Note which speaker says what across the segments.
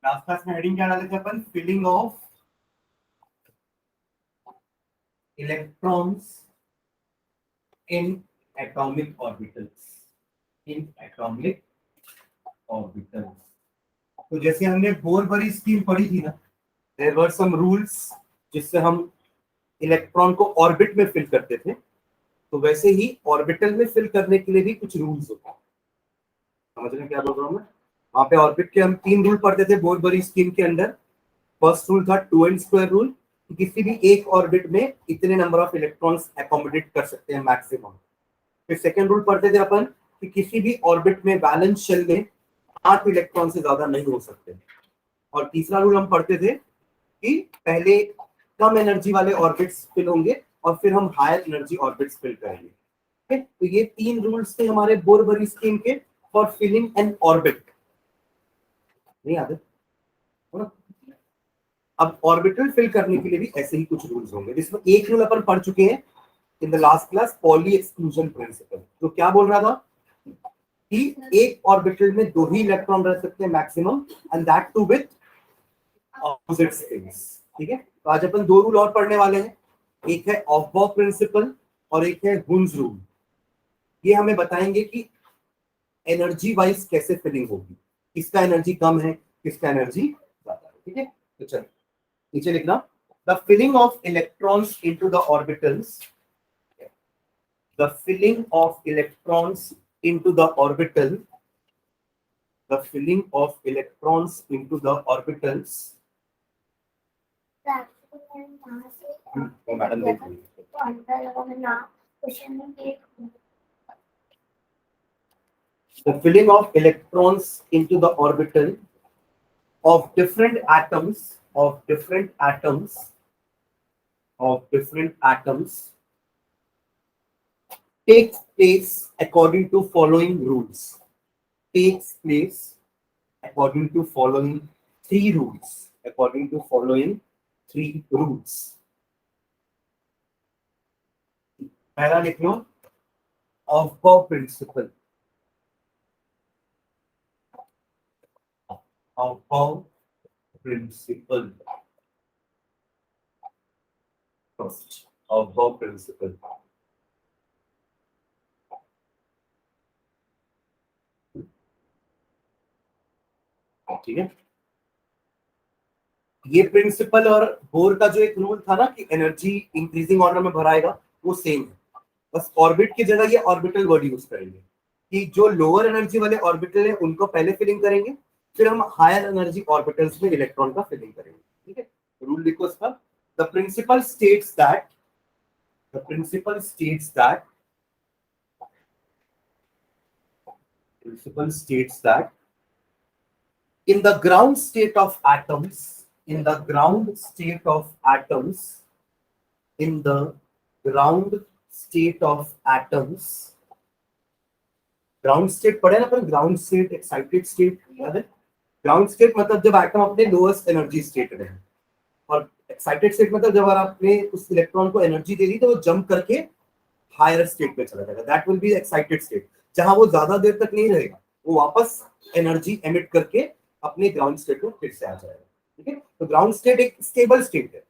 Speaker 1: Last class में heading क्या डाले थे अपन? Filling of electrons in atomic orbitals. In atomic orbitals. तो जैसे हमने बोर-बरी स्कीम पढ़ी थी ना, देयर वर सम रूल्स जिससे हम इलेक्ट्रॉन को ऑर्बिट में फिल करते थे, तो वैसे ही ऑर्बिटल में फिल करने के लिए भी कुछ रूल्स होते हैं। समझ रहे क्या बोल रहा हूं मैं? वहां पे ऑर्बिट के हम 3 रूल पढ़ते थे बोर-बरी स्कीम के अंदर। फर्स्ट रूल था 2n² रूल, कि किसी भी एक ऑर्बिट में इतने नंबर ऑफ इलेक्ट्रॉन्स अकोमोडेट कर सकते हैं मैक्सिमम। फिर सेकंड रूल पढ़ते थे अपन कि किसी भी ऑर्बिट में वैलेंस शेल में 8 इलेक्ट्रॉन से ज्यादा नहीं हो सकते। और तीसरा रूल हम पढ़ते थे कि पहले कम एनर्जी वाले ऑर्बिट्स फिल होंगे और फिर हम हायर एनर्जी ऑर्बिट्स फिल करेंगे। ठीक है, तो ये 3 रूल्स थे हमारे बोर-बरी स्कीम के फॉर फिलिंग एन ऑर्बिट। नहीं आते हो ना? अब ऑर्बिटल फिल करने के लिए भी ऐसे ही कुछ रूल्स होंगे, जिसमें एक रूल अपन पढ़ चुके हैं in the last class, poly exclusion principle. तो क्या बोल रहा था कि एक ऑर्बिटल में 2 ही इलेक्ट्रॉन रह सकते हैं maximum, and that two with opposite spins. ठीक है, तो आज अपन 2 रूल और पढ़ने वाले हैं। एक है ऑफ-बॉ प्रिंसिपल और एक है हुन्स रूल। ये हमें बताएंगे कि एनर्जी वाइज कैसे फिलिंग होगी, किसका एनर्जी कम है, किसका एनर्जी ज्यादा है। ठीक है, तो चलो नीचे लिखना, the filling of electrons into the orbitals, the filling of electrons into the orbital, the filling of electrons into the orbitals. Madam देख लीजिए। The filling of electrons into the orbital of different atoms takes place according to following rules. Takes place according to following 3 rules. According to following 3 rules. पहला लिख लो, Aufbau principle. Aufbau principle first, Aufbau principle. ठीक है, ये principal और bore का जो एक रूल था ना कि एनर्जी इंक्रीजिंग ऑर्डर में भराएगा, वो सेम है। बस ऑर्बिट की जगह ये ऑर्बिटल वर्ड यूज करेंगे कि जो लोअर एनर्जी वाले ऑर्बिटल है उनको पहले फिलिंग करेंगे, फिर हम हायर एनर्जी ऑर्बिटल्स में इलेक्ट्रॉन का फिलिंग करेंगे। ठीक है, रूल लिखो इसका। The principal states that in the ground state of atoms, ground state पढ़े ना अपन, ग्राउंड स्टेट, एक्साइटेड स्टेट, याद है? ग्राउंड स्टेट मतलब जब एटम अपने लोएस्ट एनर्जी स्टेट में है, और एक्साइटेड स्टेट मतलब जब आपने उस इलेक्ट्रॉन को एनर्जी दे दी तो वो जंप करके हायर स्टेट में चला जाएगा। That will be excited state, जहां वो ज्यादा देर तक नहीं रहेगा, वो वापस एनर्जी एमिट करके अपने ग्राउंड स्टेट में फिर से आ जाएगा। ठीक है, तो ग्राउंड स्टेट एक स्टेबल स्टेट है।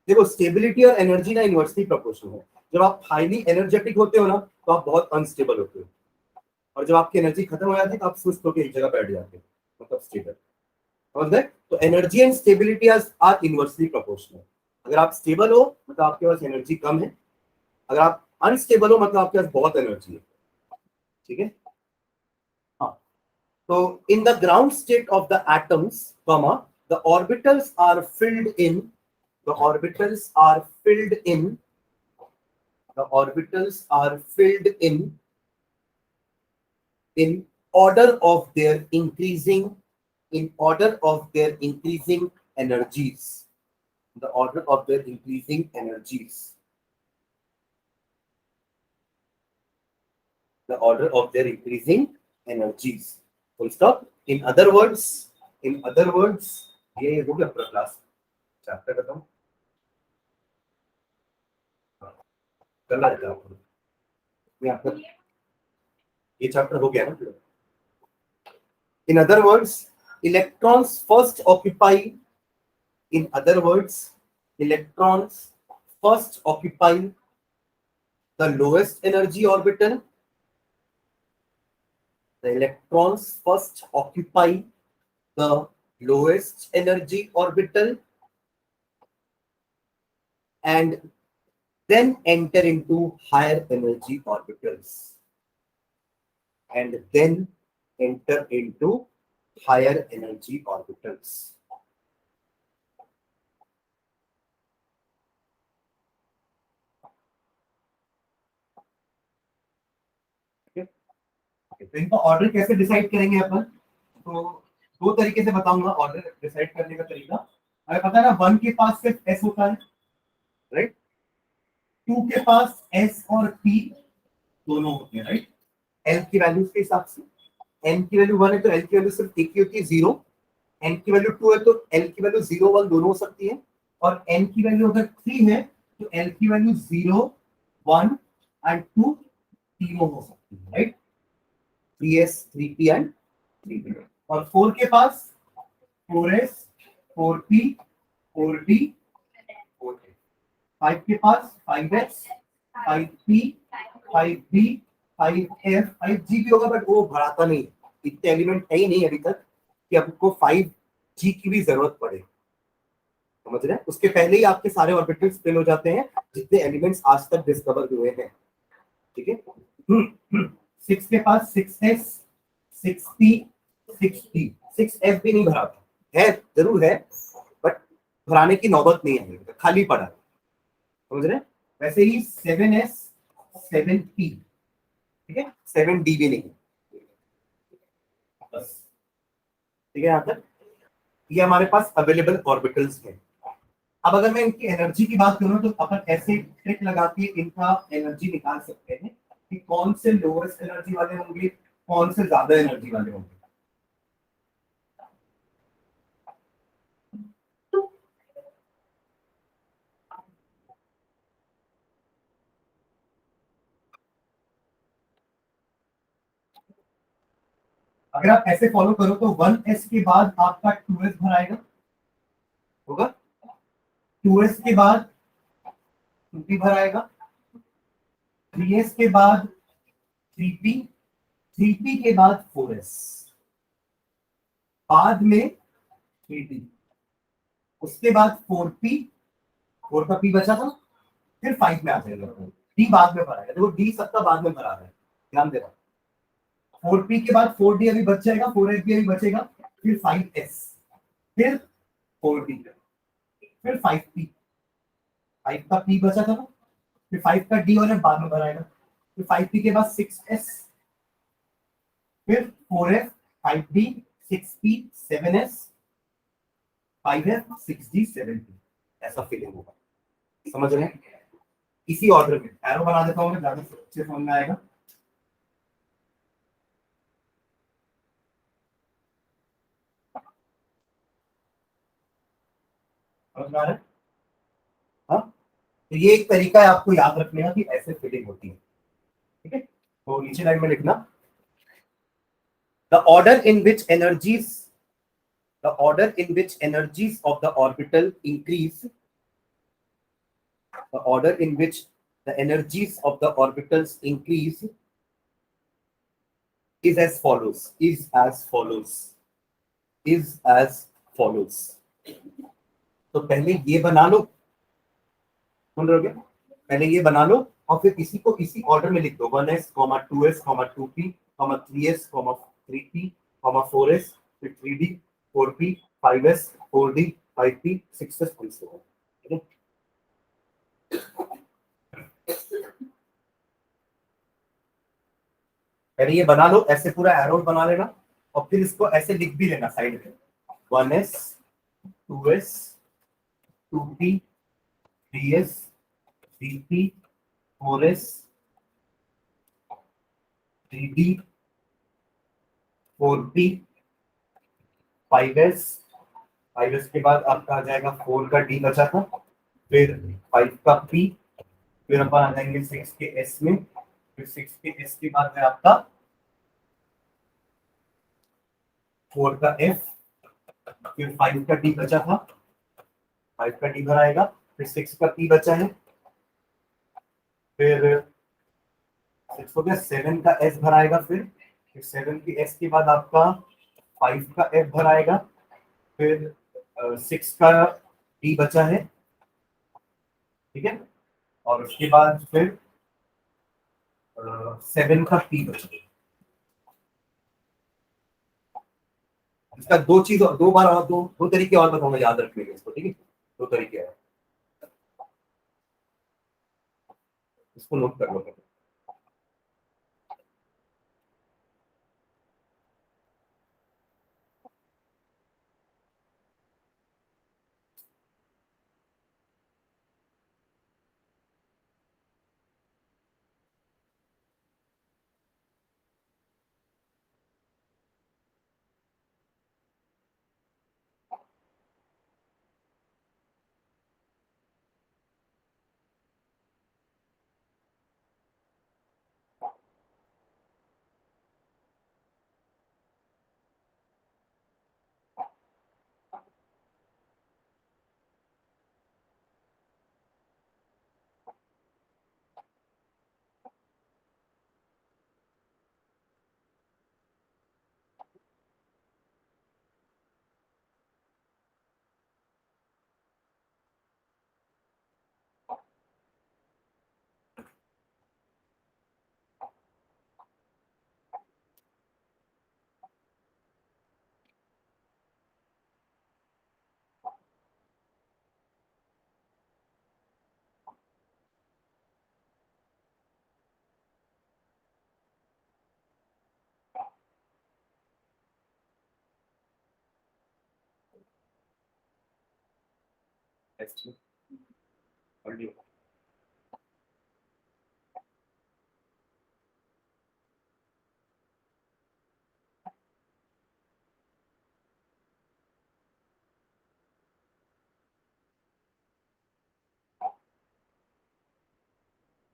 Speaker 1: देखो, स्टेबिलिटी और एनर्जी ना इनवर्सली प्रोपोर्शनल है। जब आप हाईली एनर्जेटिक होते हो ना, तो आप बहुत अनस्टेबल होते हो, और जब आपकी एनर्जी खत्म हो जाती है तो आप सुस्त होकर एक जगह बैठ जाते हो, मतलब स्टेबल। समझ गए? तो energy and stability are inversely proportional. अगर आप स्टेबल हो मतलब आपके पास एनर्जी कम है, अगर आप अनस्टेबल हो मतलब आपके पास बहुत एनर्जी है। ठीक है, हाँ। तो in the ground state of the atoms, the orbitals are filled in in order of their increasing energies. The order of their increasing energies. Full stop. In other words, ये हो गया पूरा क्लास चैप्टर खत्म। चल रहा है आपको, ये चैप्टर हो गया ना। In other words, Electrons first occupy, in other words, electrons first occupy the lowest energy orbital. The electrons first occupy the lowest energy orbital and then enter into higher energy orbitals. And then enter into higher energy orbitals. तो इनका order कैसे decide करेंगे अपन? तो दो तरीके से बताऊंगा order decide करने का तरीका। हमें पता है ना, 1 के पास सिर्फ एस होता है, राइट। 2 के पास एस और पी दोनों होते हैं, राइट। एल की वैल्यू के हिसाब से, एन की वैल्यू 1 है तो एल की वैल्यू सिर्फ एक ही होती है 0। एन की वैल्यू 2 है तो एल की वैल्यू 0 1 दोनों हो सकती है। और एन की वैल्यू अगर 3 है तो एल की वैल्यू 0 1 एंड 2 तीनों हो सकती है, right. 3s 3p and 3p। और 4 के पास 4s 4p 4d 4a। 5 के पास 5s 5p 5b 5f 5g भी होगा, बट वो बढ़ाता नहीं, इतने एलिमेंट है ही नहीं अभी तक कि आपको 5g की भी जरूरत पड़े, समझ रहे हैं। उसके पहले ही आपके सारे ऑर्बिटल्स फिल हो जाते हैं जितने एलिमेंट्स आज तक डिस्कवर हुए हैं, ठीक है। 6 के पास 6s 6p 6d 6f भी नहीं भरा था, है जरूर है बट भराने की नौबत नहीं है, खाली पड़ा, समझ रहे हैं। वैसे ही 7s 7p, ठीक है, 7d भी नहीं, बस, ठीक है। यहाँ तक ये हमारे पास अवेलेबल ऑर्बिटल्स हैं। अब अगर मैं इनकी एनर्जी की बात करूं तो अपन ऐसे ट्रिक लगा के इनका एनर्जी निकाल सकते हैं कि कौन से लोएस्ट एनर्जी वाले होंगे, कौन से ज्यादा एनर्जी वाले होंगे। अगर आप ऐसे फॉलो करो तो 1s के बाद आपका 2s भराएगा, होगा। 2s के बाद 2p भराएगा। 3s के बाद 3p, 3p के बाद 4s, बाद में 3d, उसके बाद 4p, 4 का p बचा था, फिर 5 में आ जाएगा, d बाद में भराएगा। देखो d सबका बाद में भरा है, ध्यान देना। 4p के बाद 4d अभी बच जाएगा, 4s भी अभी बचेगा, फिर 5s, फिर 4d, फिर 5p, 5 का p बचा था ना, फिर 5 का d और बाद में भराएगा, फिर 5p के बाद 6s, फिर 4f 5d 6p 7s 5f 6d 7d, ऐसा फीलिंग होगा, समझ रहे हैं। इसी ऑर्डर में एरो बना देता हूँ, ज्यादा अच्छे समझ में आएगा। समझ में आ रहा है? हाँ, तो ये एक तरीका है आपको याद रखने का कि ऐसे फीलिंग होती है, ठीक है। तो नीचे लाइन में लिखना, the order in which energies the order in which energies of the orbital increase, the order in which the energies of the orbitals increase is as follows, is as follows, is as follows। तो पहले ये बना लो, सुन रहे हो क्या? पहले ये बना लो और फिर इसी को इसी ऑर्डर में लिख दो, 1s 2s 2p 3s 3p 4s, फिर 3d 4p 5s 4d 5p 6s and so on, ठीक है। पहले ये बना लो, ऐसे पूरा एरो बना लेना और फिर इसको ऐसे लिख भी लेना साइड में, 1s 2s 2p 3s 3p 4s 3d 4p 5s, 5s के बाद आपका आ जाएगा 4 का d बचा था, फिर 5 का p, फिर अपन आ जाएंगे 6 के s में, फिर 6 के s के बाद है आपका 4 का f, फिर 5 का टी बचा था, 5 का टी भर आएगा, फिर 6 का टी बचा है, फिर 6 हो गया, 7 का एस भर आएगा, फिर 7 की एस के बाद आपका 5 का एफ भर आएगा, फिर 6 का टी बचा है, ठीक है, और उसके बाद फिर 7 का पी बचा है। इसका दो चीज, दो बार और दो तरीके और बताऊंगा, याद रखने के इसको, ठीक है, दो तरीके हैं, इसको नोट कर लो।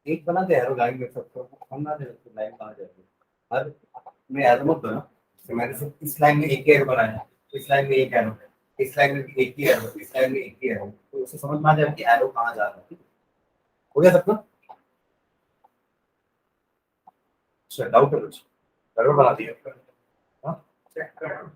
Speaker 1: एक बना दे एरो लाइन में सबको, हम ना दे लाइन कहाँ जाएगी, हर में एरो मत बना। तो मैंने सिर्फ इस लाइन में एक ही एरो बनाया, इस लाइन में एक एरो, इस लाइन में भी एक ही एरो, इस लाइन में एक ही एरो, तो उसे समझ में आ जाएगा कि एरो कहाँ जा रहा है। हो गया सबका? अच्छा, डाउट है कुछ? गड़बड़ बना दिया? हाँ, चेक कर।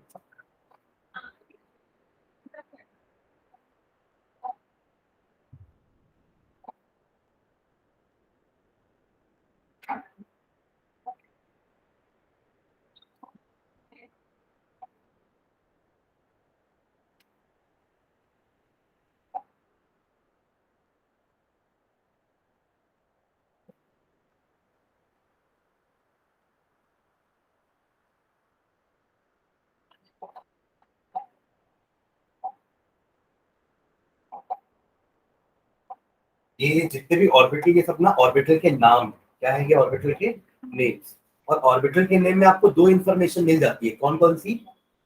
Speaker 1: ये जितने भी ऑर्बिटल के सब ना, ऑर्बिटल के नाम क्या है, ये ऑर्बिटल के नेम्स, और ऑर्बिटल के नेम में आपको दो इंफॉर्मेशन मिल जाती है, कौन कौन सी?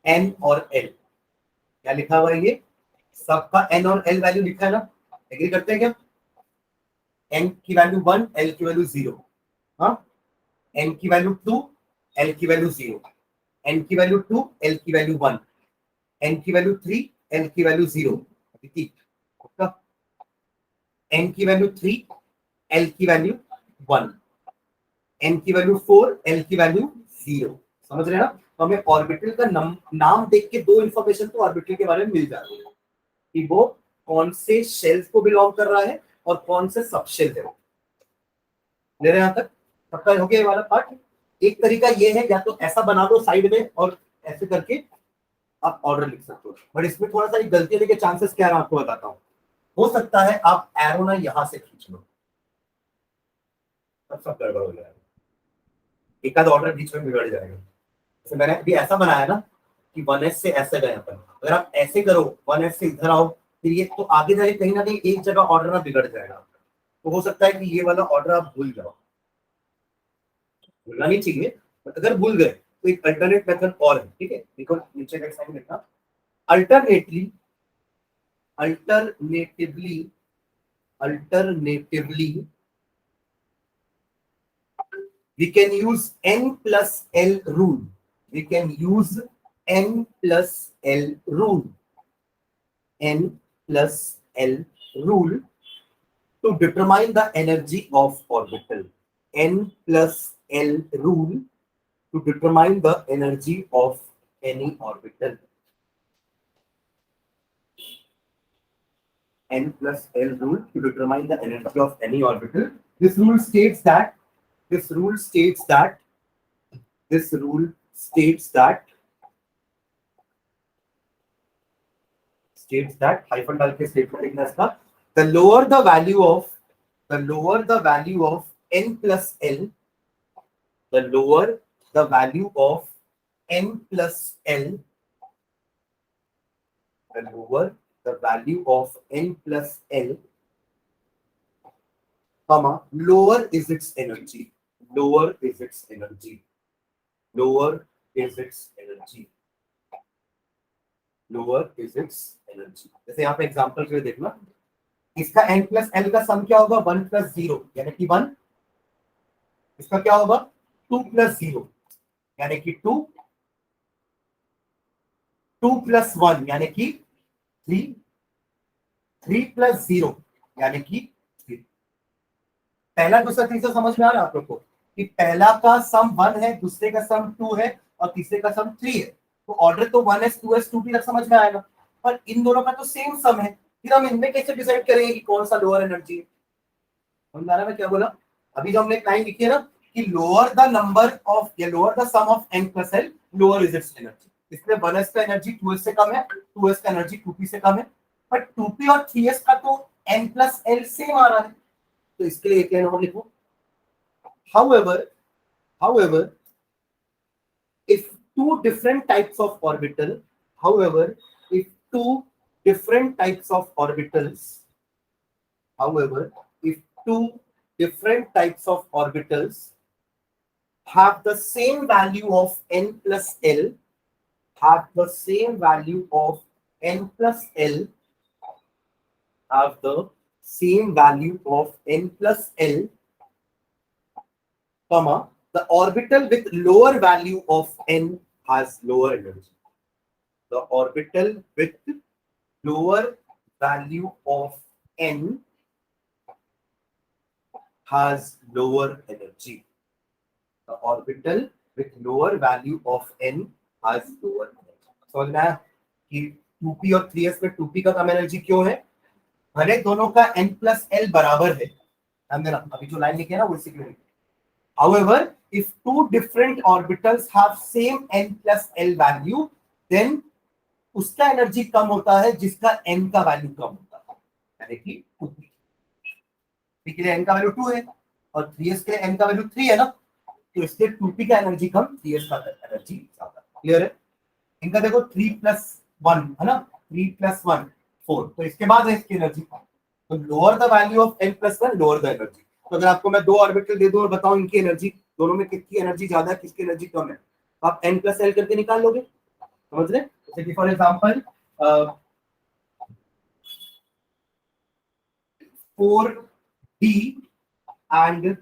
Speaker 1: एन और एल। क्या लिखा हुआ है ये? सबका एन और एल वैल्यू लिखा है ना, एग्री करते हैं क्या? एन की वैल्यू 1, एल की वैल्यू 0। हाँ, एन की वैल्यू 2, एल की वैल्यू 0, एन की वैल्यू 2, एल की वैल्यू 1, एन की वैल्यू 3, एल की वैल्यू 0। एन की वैल्यू 3, एल की वैल्यू 1, एन की वैल्यू 4, एल की वैल्यू 0। समझ रहे हैं ना? तो हमें ऑर्बिटल का नाम देख के दो इंफॉर्मेशन तो ऑर्बिटल के बारे में मिल जाती है कि वो कौन से शेल्स को बिलोंग कर रहा है और कौन से सब शेल है। ले रहे हैं यहाँ तक? सबका हो गया ये वाला पार्ट। एक तरीका ये है, या तो ऐसा बना दो साइड में और ऐसे करके आप ऑर्डर लिख सकते हो, बट इसमें थोड़ा सा गलती होने के चांसेस क्या है आपको बताता हूँ। हो सकता है आप एरो ना यहां से खींच लो, तब सब गड़बड़ हो जाएगा, एक आध ऑर्डर बीच में बिगड़ जाएगा। जैसे मैंने अभी ऐसा बनाया ना कि 1s से ऐसे गए अपन, अगर आप ऐसे करो 1s से इधर आओ, फिर ये तो आगे जाके कहीं ना कहीं एक जगह ऑर्डर ना बिगड़ जाएगा, तो हो सकता है कि ये वाला ऑर्डर आप भूल जाओ। भूलना नहीं चाहिए, बट अगर भूल गए तो एक अल्टरनेट मेथड और है, ठीक है, देखो नीचे का साइन लिखना, alternately alternatively alternatively we can use n plus l rule, we can use N plus L rule. N plus L rule to determine the energy of orbital. N plus L rule to determine the energy of any orbital. N plus L rule to determine the energy of any orbital. This rule states that this rule states that hyphen डाल के statement लिखना इसका. The lower the value of n plus L, the lower the value of n plus L, the lower the value of n plus L, comma, lower is its energy. Lower is its energy. Lower is its energy. Lower is its energy. जैसे यहाँ पे example के लिए देखना, इसका n plus l का सम क्या होगा 1 प्लस 0 यानी कि 1. इसका क्या होगा 2 प्लस 0 यानी कि 2. 2 प्लस 1 यानी कि 3. 3 प्लस 0 यानी कि 3. पहला दूसरा तीसरा समझ में आ रहा है आप लोग को कि पहला का सम 1 है, दूसरे का सम 2 है और तीसरे का सम 3 है. तो ऑर्डर तो 1s 2s 2p तक समझ में आएगा, पर इन दोनों का तो सेम सम है. फिर हम इनमें कैसे डिसाइड करेंगे कि कौन सा लोअर एनर्जी है? समझ आ रहा है मैं क्या बोला? अभी जो हमने लाइन लिखी है ना कि लोअर द नंबर ऑफ या lower the sum of n plus l, lower is its energy. इसमें 1s का एनर्जी 2s से कम है, 2s का एनर्जी 2p से कम है, बट 2p और 3s का तो n प्लस l सेम आ रहा है, तो इसके लिए एक लाइन और लिखो. However, if two different types of orbital, however, if two different types of orbitals, however, if two different types of orbitals have the same value of n plus l, have the same value of n plus l, have the same value of n plus l, comma, the orbital with lower value of n has lower energy. The orbital with lower value of n has lower energy. The orbital with lower value of n has lower energy. समझ में आया कि 2p और 3s में 2p का कम energy क्यों है? भले दोनों का n plus l बराबर है. अभी जो लाइन लिखी है ना वो इसी के लिए. However, if two different orbitals have same n plus l value, then उसका एनर्जी कम होता है जिसका n का वैल्यू कम होता है, यानी कि 2p के लिए n का वैल्यू 2 है और 3s के लिए n का वैल्यू 3 है ना, तो इसलिए 2p का एनर्जी कम, 3s का एनर्जी ज्यादा. क्लियर है? इनका देखो 3 प्लस 1 है ना, 3 प्लस 1 4, तो इसके बाद है इसकी एनर्जी कम. तो lower the value of n plus 1, lower the energy. तो अगर आपको मैं दो ऑर्बिटल दे दूं और बताऊं इनकी एनर्जी दोनों में किसकी एनर्जी ज्यादा है किसकी एनर्जी कम है, तो आप n प्लस l करके निकाल लोगे. समझ रहे? जैसे कि for example 4d and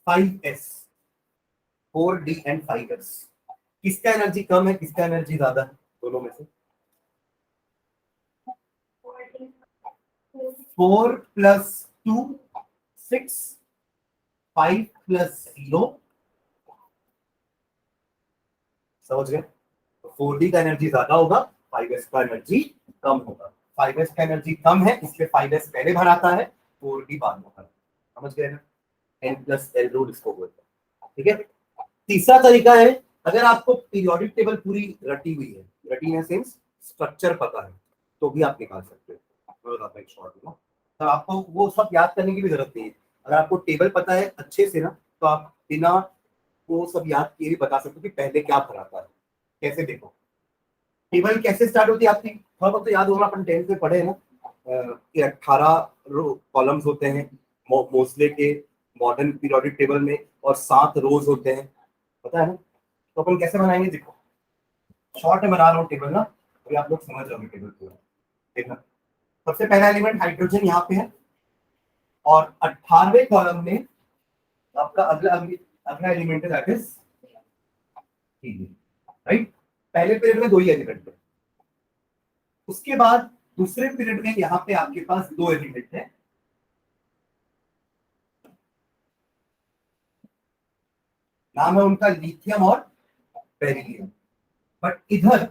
Speaker 1: 5s, 4d and 5s, किसका एनर्जी कम है किसका एनर्जी ज्यादा है दोनों में से? 4 प्लस 2 6, 5 प्लस 0. समझ गए? 4d का एनर्जी ज्यादा होगा, 5s का एनर्जी कम होगा. 5s का एनर्जी कम है इसलिए 5s पहले भर आता है, 4d बाद में भर. समझ गए ना? n प्लस l रूल इसको बोलते हैं. ठीक है. तीसरा तरीका है, अगर आपको पीरियोडिक टेबल पूरी रटी हुई है, रटी है सेंस स्ट्रक्चर पता है, तो भी आप निकाल सकते हो. एक शॉर्ट में तो आपको वो सब याद करने की भी जरूरत नहीं है. अगर आपको टेबल पता है अच्छे से ना, तो आप बिना वो सब याद किए भी बता सकते हो कि पहले क्या भरा था. कैसे? देखो टेबल कैसे स्टार्ट होती है आपकी थोड़ा बहुत तो याद होगा, अपन 10th में पढ़े हैं ना कि 18 कॉलम्स होते हैं मोस्ले के मॉडर्न पीरियोडिक टेबल में और 7 रोज होते हैं, पता है ना. तो अपन कैसे बनाएंगे? देखो शॉर्ट में बना रहा हूँ टेबल ना, अभी आप लोग समझ जाओगे टेबल पूरा. देखना सबसे पहला एलिमेंट हाइड्रोजन यहाँ पे है, और 18वें कॉलम में आपका अगला अगला एलिमेंट है दैट इज हीलियम, राइट। पहले पीरियड में 2 ही एलिमेंट थे, उसके बाद दूसरे पीरियड में यहाँ पे आपके पास 2 एलिमेंट है, नाम है उनका लिथियम और बेरिलियम। बट इधर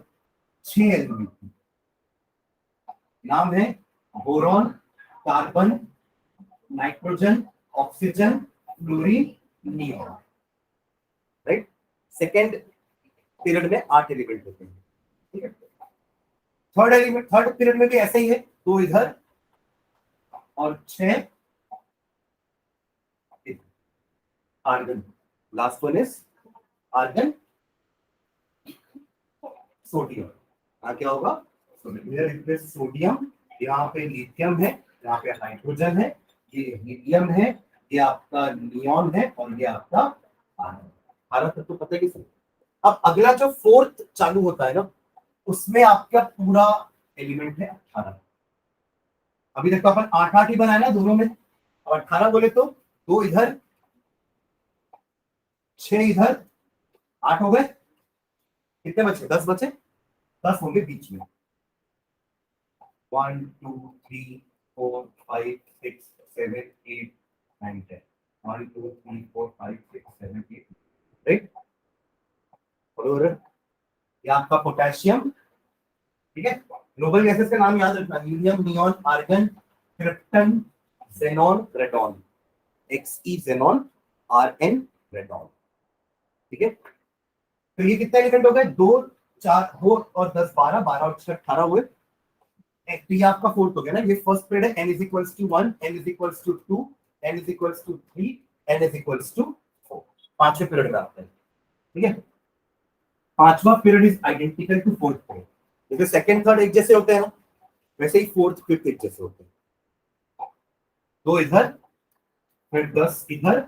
Speaker 1: 6 एलिमेंट, नाम है boron, carbon, nitrogen, oxygen, fluorine, neon, right. Second period में 8 एलिमेंट होते हैं, ठीक है। थर्ड पीरियड में भी ऐसे ही है, 2 इधर और 6 argon. Last one is argon sodium. क्या होगा? सोडियम, यहाँ पे लिथियम है, यहाँ पे हाइड्रोजन है, ये हीलियम है, ये आपका नियॉन है और ये आपका भारत तो पता है किसी। अब अगला जो फोर्थ चालू होता है ना, उसमें आपका पूरा एलिमेंट है 18। अभी तक तो अपन 8-8 ही बनाया ना दोनों में, और 18 बोले तो 2 इधर 6 इधर 8 हो गए। कितने बचे? 10 बचे। 10 होंगे बीच में। 1 2 3 4 5 6 7 8 9 10 1 2 3 4 5 6 7 8, राइट। और ये आपका पोटेशियम, ठीक है। नोबल गैसेस का नाम याद रखना, helium, neon, argon, krypton, xenon, radon. Xe xenon, Rn radon, ठीक है। तो ये कितने एलिमेंट हो गए? 2 4 2 और 10 12 12 और 6 18 हुए। तो ये आपका फोर्थ हो गया ना। ये फर्स्ट पीरियड है, n = 1, n = 2, n = 3, n = 4। पांचवें पीरियड में आता है, ठीक है। पांचवा period is identical to fourth period. जैसे सेकंड थर्ड एक जैसे होते हैं, वैसे ही फोर्थ फिफ्थ एक जैसे होते हैं। 2 इधर, फिर 10 इधर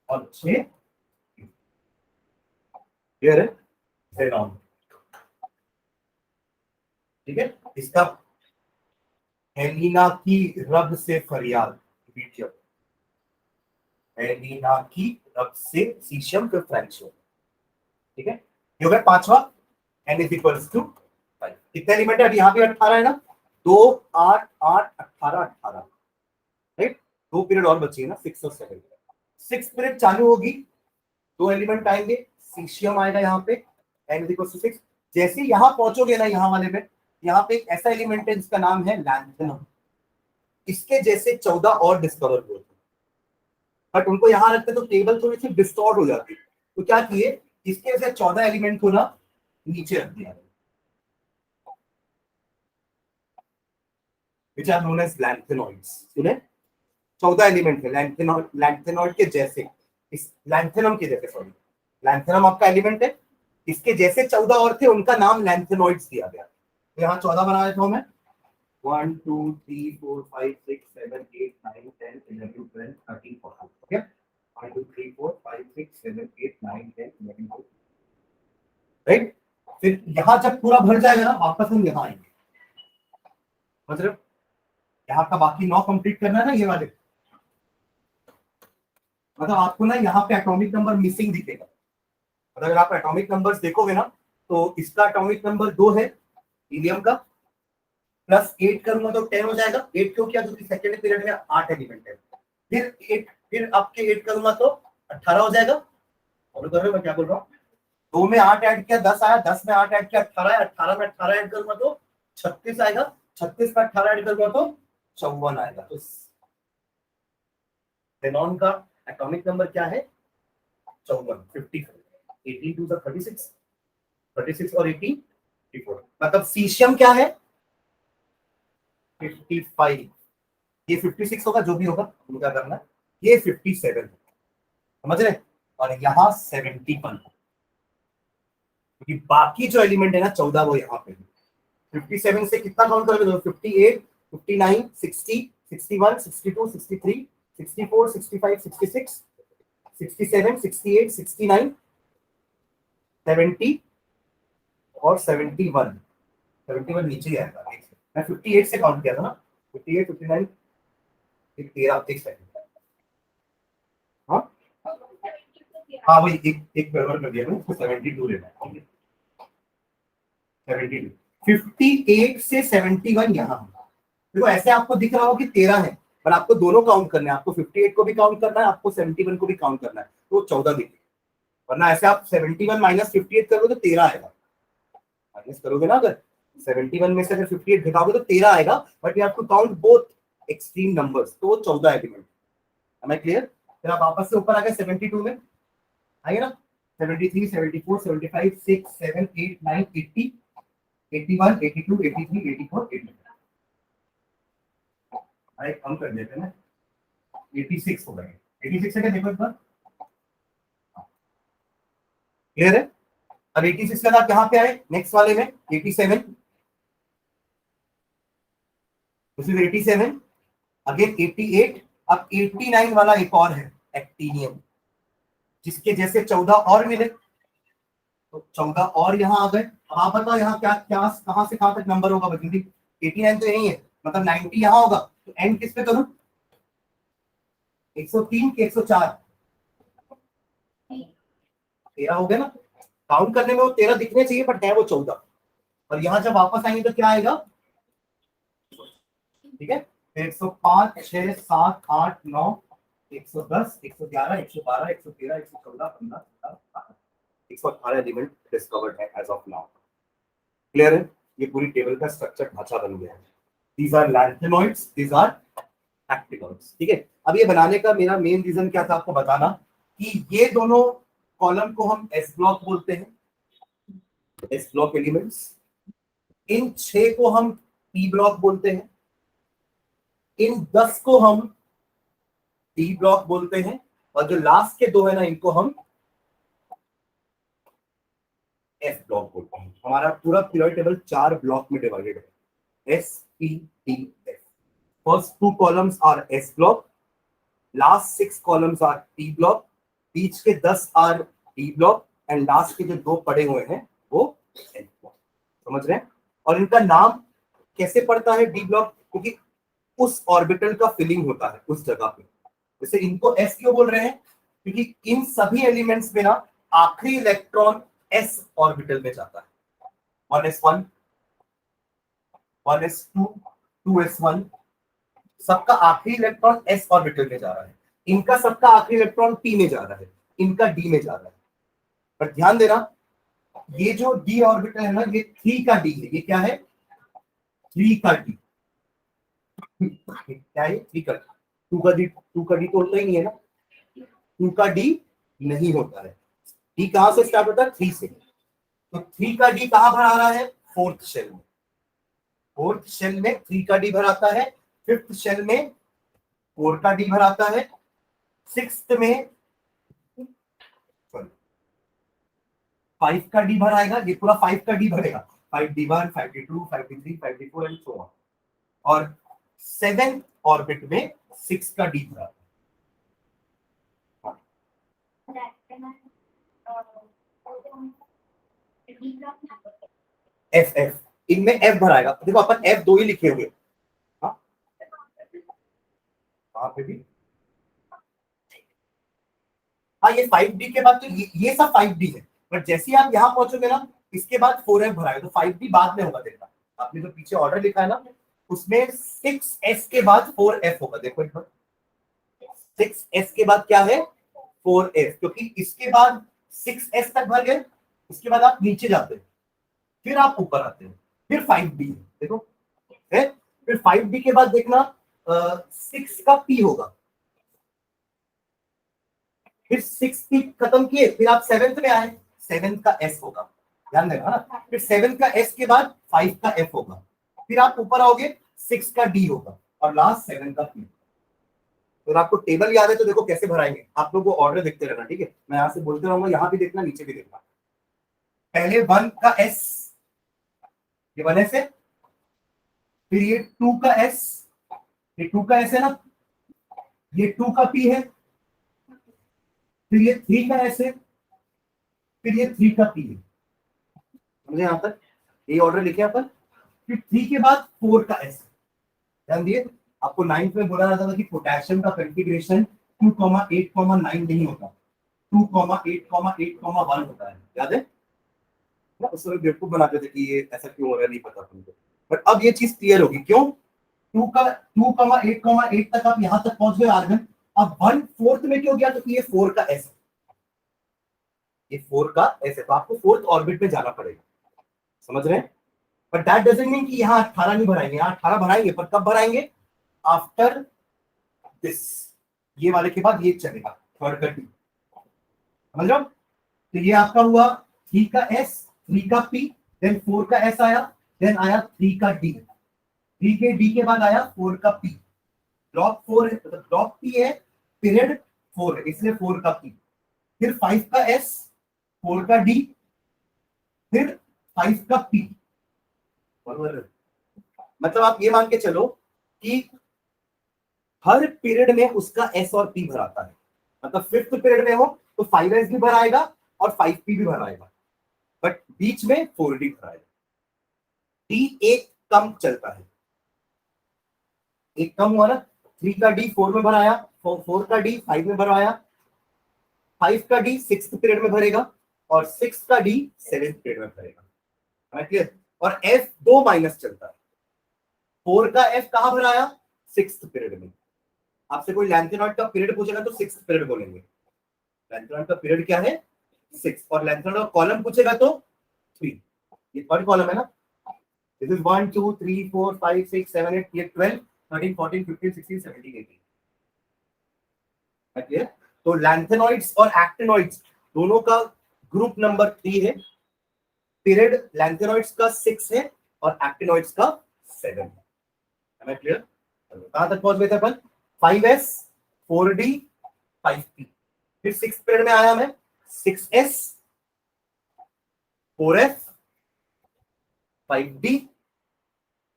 Speaker 1: और 6 क्लियर है, ठीक है। इसका हेलिना की रब से फरियाद, वीडियो हेलिना की रब से सीशियम फिर फ्रैंक्शन, ठीक है। ये हो गया पांचवा, n = 5। कितने एलिमेंट है? यहाँ पे 18 है ना, 2 8 8 18 18, राइट। 2 पीरियड और बची है ना, 6 और 7। 6 पीरियड चालू होगी, 2 एलिमेंट आएंगे, सीशियम आएगा यहाँ पे, n = 6। जैसे यहाँ पहुंचोगे ना, यहाँ वाले में, यहाँ पे एक ऐसा एलिमेंट है जिसका नाम है लैंथेनम। इसके जैसे 14 और डिस्कवर हुए थे, बट उनको यहाँ रखते तो टेबल थोड़ी सी डिस्टॉर्ट हो जाती। तो क्या किए, इसके जैसे 14 एलिमेंट को ना नीचे रख दिया, which are known as lanthanoids। सुने, 14 एलिमेंट है लैंथेनॉइड के जैसे, इस लैंथेनम के जैसे, सॉरी लैंथेनम आपका एलिमेंट है, इसके जैसे 14 और थे, उनका नाम लैंथेनॉइड्स दिया गया। तो यहाँ 14 बना देता हूं मैं, 1 2 3 4 5 6 7 8 9 10 11 12 13 14, ओके। 1 2 3 4 5 6 7 8 9 10 11 12, राइट। फिर यहाँ जब पूरा भर जाएगा ना, वापस हम यहाँ आएंगे, मतलब यहाँ का बाकी 9 कंप्लीट करना है ना, ये वाले। मतलब आपको ना यहाँ पे एटॉमिक नंबर मिसिंग दिखेगा। मतलब अगर आप एटॉमिक नंबर्स देखोगे ना, तो इसका एटॉमिक नंबर 2 है हीलियम का, प्लस 8 करूंगा तो 10 हो जाएगा। 8 क्यों किया? क्योंकि सेकेंड पीरियड में 8 एलिमेंट है। फिर आपके 8 करूंगा तो 18 हो जाएगा। और तो मैं क्या बोल रहा हूँ, 2 में 8 ऐड किया 10 आया, 10 में 8 ऐड किया 18 है, 18 में 18 ऐड करूंगा तो 36 आएगा, 36 में 18 ऐड करूंगा तो 54 आएगा। तो जेनॉन का एटॉमिक नंबर क्या है? 54, 54। 18 2 36, 36 और 18 54। मतलब सीशियम क्या है? 55। ये 56 होगा, जो भी होगा क्या करना है, ये 57 समझ रहे। और यहाँ 71, क्योंकि बाकी जो एलिमेंट है ना 14, वो यहाँ पे 57 से कितना काउंट करोगे? 58 59 60 61 62 63 64 65 66 67 68 69 70 और 71 नीचे ही आएगा। मैं 58 से काउंट किया था ना, 58 59 एक 13 एक सेकंड। हाँ हाँ वही एक गड़बड़ कर दिया मैंने, उसको 72 लेना है। 72 58 से 71 यहाँ। देखो ऐसे आपको दिख रहा हो कि 13 है, पर आपको दोनों काउंट करना है, आपको 58 को भी काउंट करना है, आपको 71 को भी काउंट करना है, तो 14 दिखे। वरना ऐसे आप 71 माइनस 58 करोगे तो 13 आएगा। माइनस करोगे ना, अगर 71 में से अगर 58 घटाओगे तो 13 आएगा, but you have to count both extreme numbers, तो वो 14 एलिमेंट। M I clear? फिर आप वापस से ऊपर आ गए 72 में, आइए ना। 73 74 75 6 7 8 9 80 81 82 83 84 85। अरे कम कर देते ना, 86 हो गए। 86 है क्या, देखो एक बार। क्लियर है? अब 86 के बाद आप कहां पे आए, नेक्स्ट वाले में 87, दिस इज 87, अगेन 88। अब 89 वाला एक और है एक्टिनियम, जिसके जैसे 14 और मिले, तो 14 और यहाँ आ गए। अब आप बताओ यहाँ क्या क्या कहां से कहां तक नंबर होगा बजूदी? 89 तो यही है, मतलब 90 यहाँ होगा, तो एंड किस पे करूं? 103 के 104, 13 हो गया ना। काउंट करने में वो 13 दिखने चाहिए, बट है वो 14। और यहाँ जब वापस आएंगे तो क्या आएगा? ठीक है, 105 6 7 8 9 110 111 112 113 114 15 16 118 एलिमेंट डिस्कवर्ड है एज ऑफ नाउ। क्लियर है? ये पूरी टेबल का स्ट्रक्चर ढांचा बन गया है। These are lanthanoids, these are actinoids. ठीक है, अब ये बनाने का मेरा मेन रीजन क्या था आपको बताना, कि ये दोनों कॉलम को हम एस ब्लॉक बोलते हैं, एस ब्लॉक एलिमेंट्स। इन 6 को हम पी ब्लॉक बोलते हैं, इन 10 को हम डी ब्लॉक बोलते हैं, और जो लास्ट के 2 है ना, इनको हम एफ ब्लॉक बोलते हैं। हमारा पूरा पीरियोडिक टेबल 4 ब्लॉक में डिवाइडेड है, s p d f. First 2 columns are s block, last 6 columns are t block, बीच के 10 are d block, and last के जो 2 पड़े हुए हैं वो एफ ब्लॉक। समझ रहे हैं? और इनका नाम कैसे पड़ता है डी ब्लॉक? क्योंकि उस ऑर्बिटल का फिलिंग होता है उस जगह पे। जैसे इनको एस क्यों बोल रहे हैं? क्योंकि इन सभी एलिमेंट्स में ना आखिरी इलेक्ट्रॉन एस ऑर्बिटल में जाता है। 1s1 1s2 2s1, सबका आखिरी इलेक्ट्रॉन एस ऑर्बिटल में जा रहा है। इनका सबका आखिरी इलेक्ट्रॉन पी में जा रहा है, इनका डी में जा रहा है। पर ध्यान देना, ये जो डी ऑर्बिटल है ना, ये 3 का डी है। ये क्या है? 3 का डी। क्या है? 3 का डी। 2 का डी, 2 का डी तो होता ही नहीं है ना, 2 का डी नहीं होता है। डी कहां से स्टार्ट होता है? 3 से। तो 3 का डी कहां भरा रहा है? 4th शेल में। 4th शेल में 3 का डी भराता है, 5th शेल में 4 का डी भराता है, 6th में 5 का डी भराएगा। ये पूरा 5 का डी भरेगा, 5d1 5d2 5d3 5d4 and so on. और 7th ऑर्बिट में 6 का डी भरा। एफ एफ, इनमें एफ भराएगा। देखो अपन एफ 2 ही लिखे हुए, हाँ पे भी। हाँ ये 5d के बाद तो ये सब 5d है, बट जैसे ही आप यहाँ पहुंचोगे ना, इसके बाद 4f भराएगा, तो 5d बाद में होगा। देखना आपने जो पीछे ऑर्डर लिखा है ना, उसमें 6s के बाद 4f होगा। देखो एक बार, 6s के बाद क्या है? 4f, क्योंकि इसके बाद 6s तक भर गए, इसके बाद आप नीचे जाते हैं, फिर आप ऊपर आते हैं, फिर 5d। देखो है, फिर 5d के बाद देखना 6 का p होगा, फिर 6 p खत्म किए, फिर आप 7th में आए, 7th का s होगा। ध्यान देना ना, फिर 7 का s के बाद 5 का f होगा, फिर आप ऊपर आओगे 6 का d होगा, और लास्ट 7 का p। तो आपको टेबल याद है तो देखो कैसे भराएंगे, आप लोग वो ऑर्डर देखते रहना। ठीक है, मैं यहाँ से बोलते रहूंगा, यहाँ भी देखना, नीचे भी देखना। पहले 1 का s, ये 1s है, फिर ये 2 का s, ये 2 का s है ना, ये 2 का p है, फिर ये 3 का s है, फिर ये 3 का p है। समझे यहाँ तक? ये ऑर्डर लिखे यहाँ पर। फिर 3 के बाद 4 का s। ध्यान दिए, आपको 9th में बोला जाता था कि पोटेशियम का कॉन्फ़िगरेशन 2,8,9 नहीं होता, 2,8,8,1 होता है, याद है ना? उस समय बेवकूफ बनाते थे कि ये ऐसा क्यों हो रहा है, नहीं पता तुमको, बट अब ये चीज क्लियर होगी। क्यों? 2,8,8 तक आप यहां तक पहुंच गए आर्गन, अब 1/4 में क्यों गया? तो ये 4 का एस, ये 4 का एस है, तो आपको 4th ऑर्बिट में जाना पड़ेगा, समझ रहे हैं? बट दैट डजंट मीन कि यहाँ 18 नहीं भराएंगे, यहाँ 18 भराएंगे, पर कब भराएंगे? आफ्टर दिस, ये वाले के बाद ये चलेगा, थर्ड का टी, समझ रहे हो? तो ये आपका हुआ 3 का एस, 3 का पी, देन 4 का एस आया, देन आया 3 का डी, 3 के डी के बाद आया 4 का पी, ब्लॉक 4 है, मतलब ब्लॉक पी है, पीरियड 4 है, इसलिए 4 का पी, फिर 5 का एस, 4 का डी, फिर 5 का पी, बराबर? मतलब आप ये मान के चलो कि हर पीरियड में उसका एस और पी भराता है, मतलब 5th पीरियड में हो तो 5s भी भराएगा और 5p भी भराएगा, बट बीच में 4d भराएगा। डी एक कम चलता है, एक कम हुआ ना, 3 का डी 4 में भराया, 4 का डी 5 में भराया, 5 का डी 6th पीरियड में भरेगा और 6 का डी 7th पीरियड में भरेगा, क्लियर? और एफ 2 माइनस चलता है, 4 का एफ कहां भराया? 6th पीरियड में। आपसे कोई लैंथेनॉइड का पीरियड पूछेगा तो 6th पीरियड बोलेंगे, लैंथेनॉइड का पीरियड क्या है? 6, और लैंथेनॉइड का कॉलम पूछेगा तो 3, ये थर्ड कॉलम है ना, दिस इज 1 2 3 4 5 6 7 8 ये 12 13 14 15 16 17 18, ओके? तो लैंथेनॉइड्स और एक्टिनॉइड्स दोनों का ग्रुप नंबर 3 है, पीरियड लैंथेनॉइड्स का 6 है और एक्टिनॉइड्स का 7 है, क्लियर? कहां तक पहुंच गए थे अपन? 5s 4d 5p, फिर 6th पीरियड में आया मैं 6s 4f 5d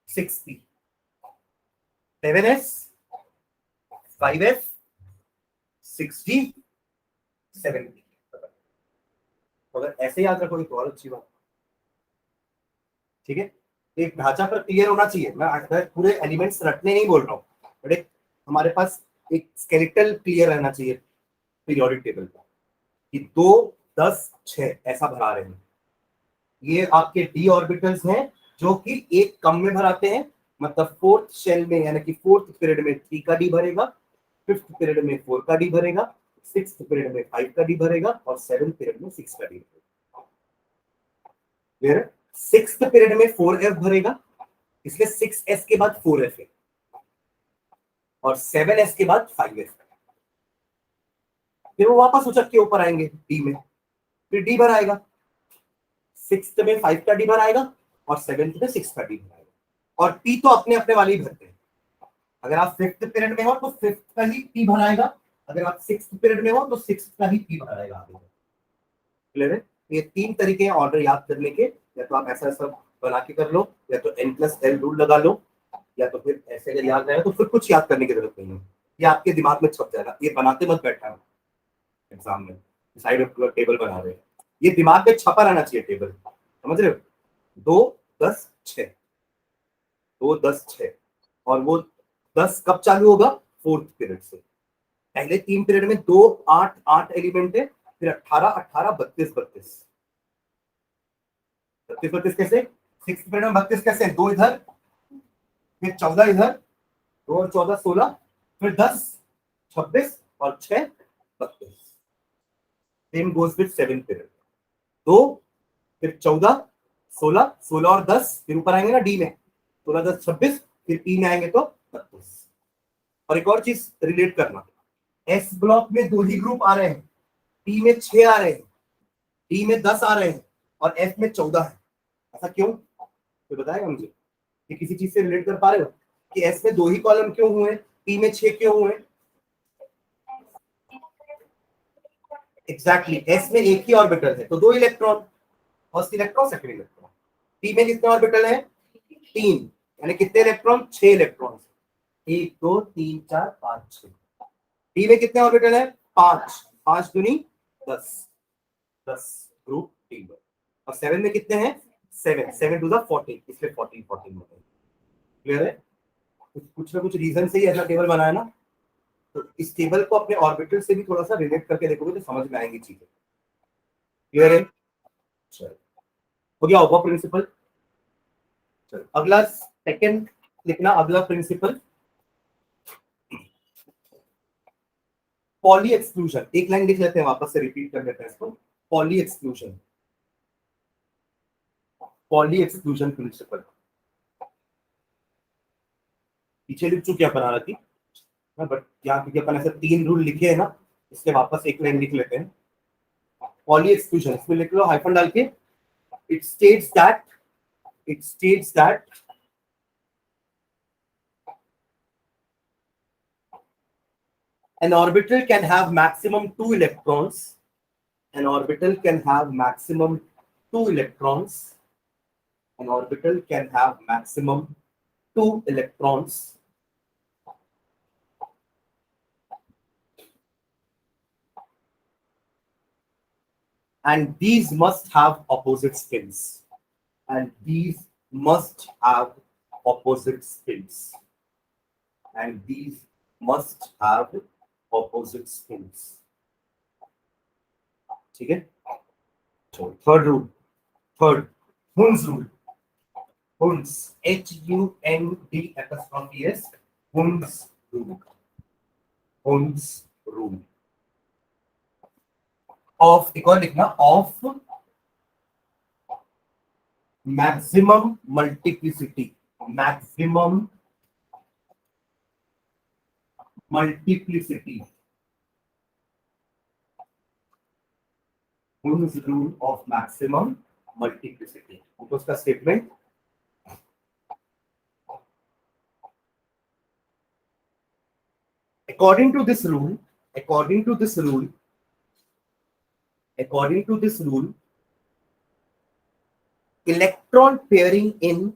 Speaker 1: 6p, 7s 5f 6d 7p। अगर ऐसे याद रखोगे तो और अच्छी बात, ठीक है? एक ढांचा पर क्लियर होना चाहिए, मैं पूरे एलिमेंट्स रटने नहीं बोल रहा हूँ, बट एक हमारे पास एक स्केलेटल क्लियर रहना चाहिए पीरियोडिक टेबल का, कि 2 10 6 ऐसा भरा रहे हैं। ये आपके डी ऑर्बिटल्स हैं जो कि एक कम में भराते हैं, मतलब 4th शेल में, यानी कि 4th पीरियड में 3 का डी भरेगा, 5th पीरियड में 4 का डी भरेगा, 6th पीरियड में 5 का डी भरेगा और 7th पीरियड में 6 का डी भरेगा। फिर 6th पीरियड में 4f भरेगा, इसलिए 6s के बाद 4f है, और 7s के बाद 5f है। फिर वो वापस उचक के ऊपर आएंगे डी में, फिर डी भराएगा, 6th में 5 का डी भराएगा और 7th में 6 का डी भराएगा, और पी तो अपने अपने वाले ही भरते हैं। अगर आप 5th पीरियड में हो तो 5th का ही पी भराएगा, अगर आप 6th पीरियड में हो तो 6th का ही पी भराएगा। क्लियर है? ये 3 तरीके हैं ऑर्डर याद करने के, या तो आप ऐसा सब बना के कर लो, या तो n+l रूल लगा लो, या तो फिर ऐसे अगर याद रहेगा तो फिर कुछ याद करने की जरूरत नहीं है, ये आपके दिमाग में छप जाएगा। ये बनाते मत बैठना एग्जाम में, साइड में टेबल बना रहे हैं, ये दिमाग में छपा रहना चाहिए टेबल, समझ रहे हो? 2 10 6, 2 10 6, और वो 10 कब चालू होगा? 4th पीरियड से। पहले 3 पीरियड में 2 8 8 एलिमेंट है, फिर 18 18 32 32 32 32 कैसे? 6th पीरियड में 32 कैसे? 2 इधर, फिर 14 इधर, 2 और 14 16, फिर 10 26 और 6 32। Same goes with 7th period, 2 फिर 14 16 16 और 10, फिर ऊपर आएंगे ना डी में, 16 10 26, फिर ई में आएंगे तो 32। और एक और चीज रिलेट करना, एस ब्लॉक में 2 ही ग्रुप आ रहे हैं, टी में 6 आ रहे हैं, डी में 10 आ रहे हैं और एफ में 14 है। ऐसा क्यों? तो बताएगा मुझे, ये किसी चीज से रिलेट कर पा रहे हो कि एस में 2 ही कॉलम क्यों हुए, टी में 6 क्यों हुए? एग्जैक्टली, एस में एक ही ऑर्बिटल है तो 2 electron, first electron second electron. T में कितने ऑर्बिटल है? 3, यानी कितने इलेक्ट्रॉन? 6 इलेक्ट्रॉन, 1 2 3 4 5 6। डी में कितने ऑर्बिटल है? 5, 5 दूनी 10, 10 ग्रुप डी में। और 7 में कितने हैं? 7, 7 टू द 14, इसलिए 14 14 में। क्लियर है? कुछ ना कुछ रीजन से ही ऐसा टेबल बनाया ना, तो इस टेबल को अपने ऑर्बिटल से भी थोड़ा सा रिलेट करके देखोगे तो समझ में आएंगी चीजें। क्लियर है? चलो, हो गया होगा प्रिंसिपल। चलो अगला सेकंड लिखना, अगला प्रिंसिपल पॉली एक्सक्लूजन। एक लाइन लिख लेते हैं, वापस से रिपीट कर लेते हैं इसको। Poly exclusion, poly exclusion principle पीछे लिख चुके अपन हालांकि, बट यहाँ क्योंकि अपन ऐसे 3 रूल लिखे हैं ना, इसके वापस एक लाइन लिख लेते हैं। पॉली एक्सक्लूजन, इसमें लिख लो हाइफन डाल के, it states that an orbital can have maximum 2 electrons. An orbital can have maximum 2 electrons. An orbital can have maximum 2 electrons. And these must have opposite spins. And these must have opposite spins. And these must have opposite spins. ठीक है? So third rule, third Hund's rule. Hund's, HUND'(S), Hund's rule. Hund's rule of, एक और लिखना, of maximum multiplicity. Maximum multiplicity. Hund's rule of maximum multiplicity. तो उसका statement, according to this rule, electron pairing in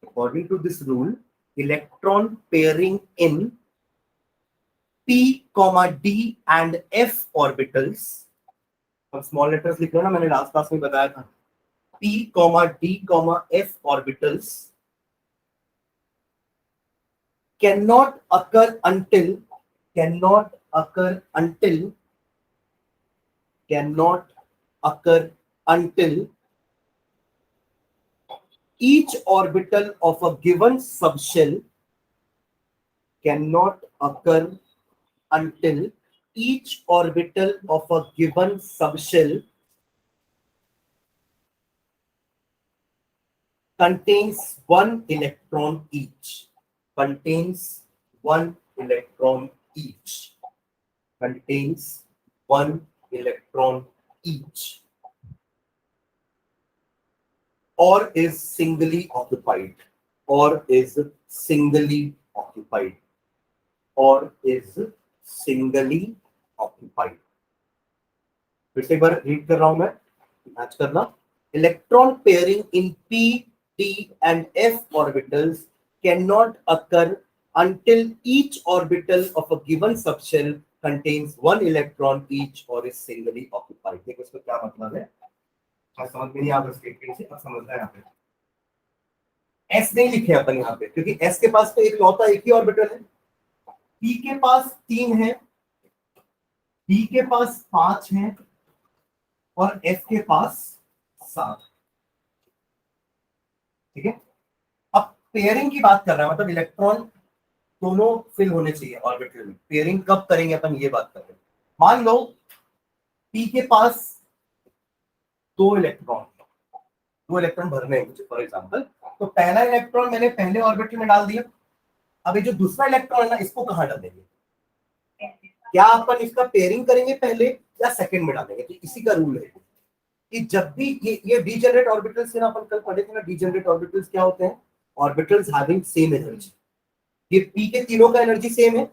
Speaker 1: according to this rule, electron pairing in p, d and f orbitals. अब small letters लिख लो ना, मैंने last class में बताया था। p, d, f orbitals cannot occur until each orbital of a given subshell cannot occur until each orbital of a given subshell contains 1 electron each. Contains 1 electron each. Contains 1 electron each. Or is singly occupied. Or is singly occupied. Or is singly occupied. फिर से एक बार read कर रहा हूं मैं, match करना। Electron pairing in p, d and f orbitals cannot occur until each orbital of a given subshell contains 1 electron each or is singly occupied. देखो इसका क्या मतलब है, समझ में नहीं आ रहा स्टेटमेंट से, अब समझना है। यहाँ पे s नहीं लिखे अपन यहाँ पे, क्योंकि s के पास तो एक ही ऑर्बिटल है। p के पास 3 है, d के पास 5 है और f के पास 7। ठीक है, अब पेयरिंग की बात कर रहा है, मतलब इलेक्ट्रॉन दोनों फिल होने चाहिए ऑर्बिटल में। पेयरिंग कब करेंगे अपन, ये बात कर रहे हैं। मान लो p के पास 2 इलेक्ट्रॉन भरने हैं मुझे फॉर एग्जांपल, तो पहला इलेक्ट्रॉन मैंने पहले ऑर्बिटल में डाल दिया। अब ये जो दूसरा इलेक्ट्रॉन है ना, इसको कहां डालेंगे? क्या अपन इसका पेयरिंग करेंगे पहले या सेकंड में डालेंगे? तो इसी का रूल है कि जब भी ये डीजेनरेट ऑर्बिटल्स ना, अपन कल पढ़े थे ना, डीजेनरेट ऑर्बिटल्स क्या होते हैं? Orbitals having same energy. ये p के तीनों का एनर्जी सेम है।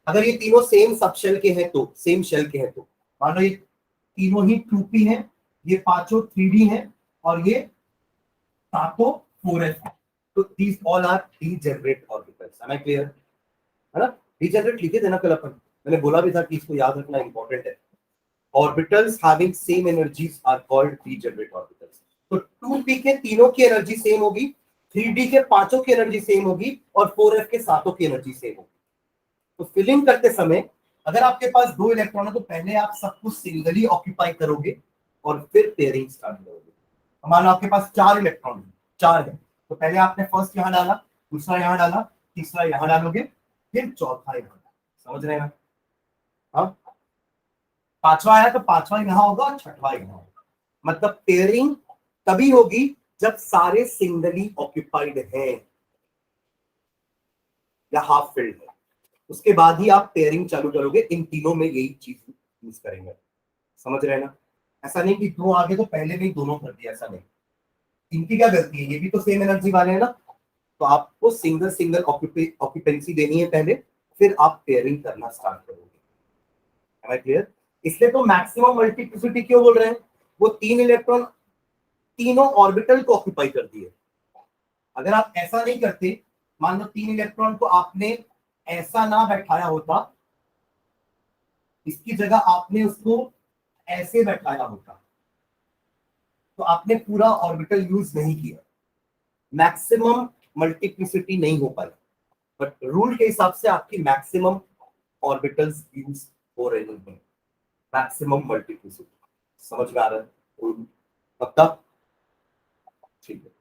Speaker 1: अगर ये तीनों सेम सबशेल के हैं, तो सेम शेल के हैं, तो मान लो ये तीनों ही 2p हैं, ये पांचों 3d हैं और ये सातों 4s हैं, तो these all are degenerate orbitals। am I clear? है ना? डीजेनरेट लिखे थे ना कल अपन, मैंने बोला भी था कि इसको याद रखना इंपॉर्टेंट है। Orbitals having same energies are called degenerate orbitals। तो 2p के तीनों की एनर्जी सेम होगी, 3d के पांचों की एनर्जी सेम होगी और 4f के सातों की एनर्जी सेम होगी। तो फिलिंग करते समय अगर आपके पास 2 इलेक्ट्रॉन है तो पहले आप सब कुछ सिंगली ऑक्यूपाई करोगे और फिर पेयरिंग स्टार्ट करोगे। मान लो आपके पास 4 इलेक्ट्रॉन है, 4 है, तो पहले आपने फर्स्ट यहां डाला, दूसरा यहां डाला, तीसरा यहां डालोगे, फिर चौथा यहां डाला। समझ रहे हैं? हाँ, पांचवा आया तो पांचवा यहां होगा और छठवा यहां होगा। मतलब पेयरिंग तभी होगी जब सारे सिंगली ऑक्यूपाइड हैं या हाफ फिल्ड है, उसके बाद ही आप पेयरिंग चालू करोगे। इन तीनों में यही चीज यूज करेंगे। समझ रहे हैं ना? ऐसा नहीं कि दो आगे तो पहले में ही दोनों कर दिया, ऐसा नहीं। इनकी क्या गलती है, ये भी तो सेम एनर्जी वाले हैं ना। तो आपको सिंगल सिंगल ऑक्यूपेंसी देनी है पहले, फिर आप पेयरिंग करना स्टार्ट करोगे। है क्लियर? इसलिए तो मैक्सिमम मल्टीप्लिसिटी क्यों बोल रहे हैं, वो 3 इलेक्ट्रॉन तीनों ऑर्बिटल को ऑक्यूपाई कर दिए। अगर आप ऐसा नहीं करते, मान लो 3 इलेक्ट्रॉन को आपने ऐसा ना बैठाया होता, इसकी जगह आपने उसको ऐसे बैठाया होता, तो आपने पूरा ऑर्बिटल यूज नहीं किया, मैक्सिमम मल्टीप्लिसिटी नहीं हो पाई। बट रूल के हिसाब से आपकी मैक्सिमम ऑर्बिटल्स यूज हो रहे हैं, मैक्सिमम मल्टीप्लिसिटी। समझ में आ रहा है? पक्का? ठीक है,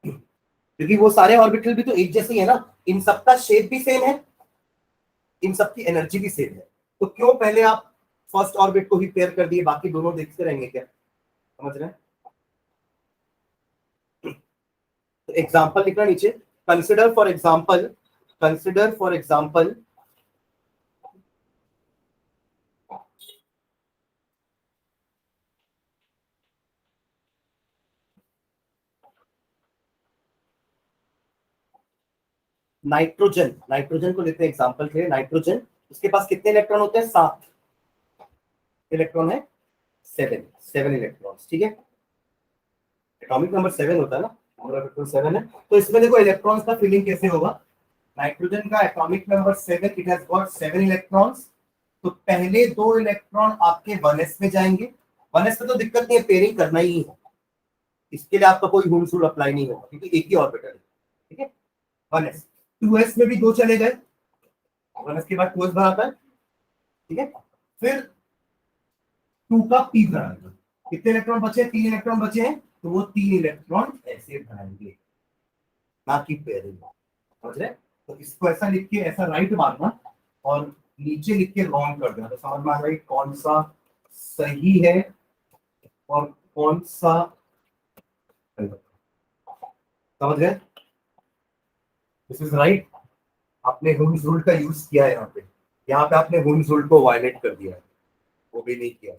Speaker 1: क्योंकि वो सारे ऑर्बिटल भी तो एक जैसे ही है ना, इन सबका शेप भी सेम है, इन सबकी एनर्जी भी सेम है, तो क्यों पहले आप फर्स्ट ऑर्बिट को ही पेयर कर दिए, बाकी दोनों देखते रहेंगे क्या? समझ रहे हैं? तो एग्जांपल लिखना नीचे, consider for example nitrogen. Nitrogen को लेते हैं एग्जांपल के लिए। नाइट्रोजन, उसके पास कितने इलेक्ट्रॉन होते हैं? 7 इलेक्ट्रॉन है, 7 इलेक्ट्रॉन्स। ठीक है, एटॉमिक नंबर 7 होता है ना, नंबर ऑफ इलेक्ट्रॉन 7 है। तो इसमें देखो इलेक्ट्रॉन्स का फिलिंग कैसे होगा। नाइट्रोजन का atomic number 7, it has got 7 electrons. तो पहले 2 इलेक्ट्रॉन आपके 1s में जाएंगे। 1s में तो दिक्कत नहीं है, पेयरिंग करना ही है, इसके लिए आपका कोई हुन रूल अप्लाई नहीं होगा क्योंकि एक ही ऑर्बिटल है। ठीक है, 1s। 2s में भी 2 चले गए, 1s के बाद 2s भराता है। ठीक है, फिर 2 का p भराएगा। कितने इलेक्ट्रॉन बचे? 3 इलेक्ट्रॉन बचे हैं, तो वो 3 इलेक्ट्रॉन ऐसे भराएंगे, ना कि पेयरिंग। समझ रहे? तो इसको ऐसा लिख के ऐसा राइट मारना और नीचे लिख के रॉन्ग कर देना, तो समझ में आ रहा है कौन सा सही है और कौन सा गलत। समझ गए? This is right. आपने हुन्स रूल का यूज किया है यहाँ पे, यहाँ पे आपने हुन्स रूल को वायलेट कर दिया है, वो भी नहीं किया।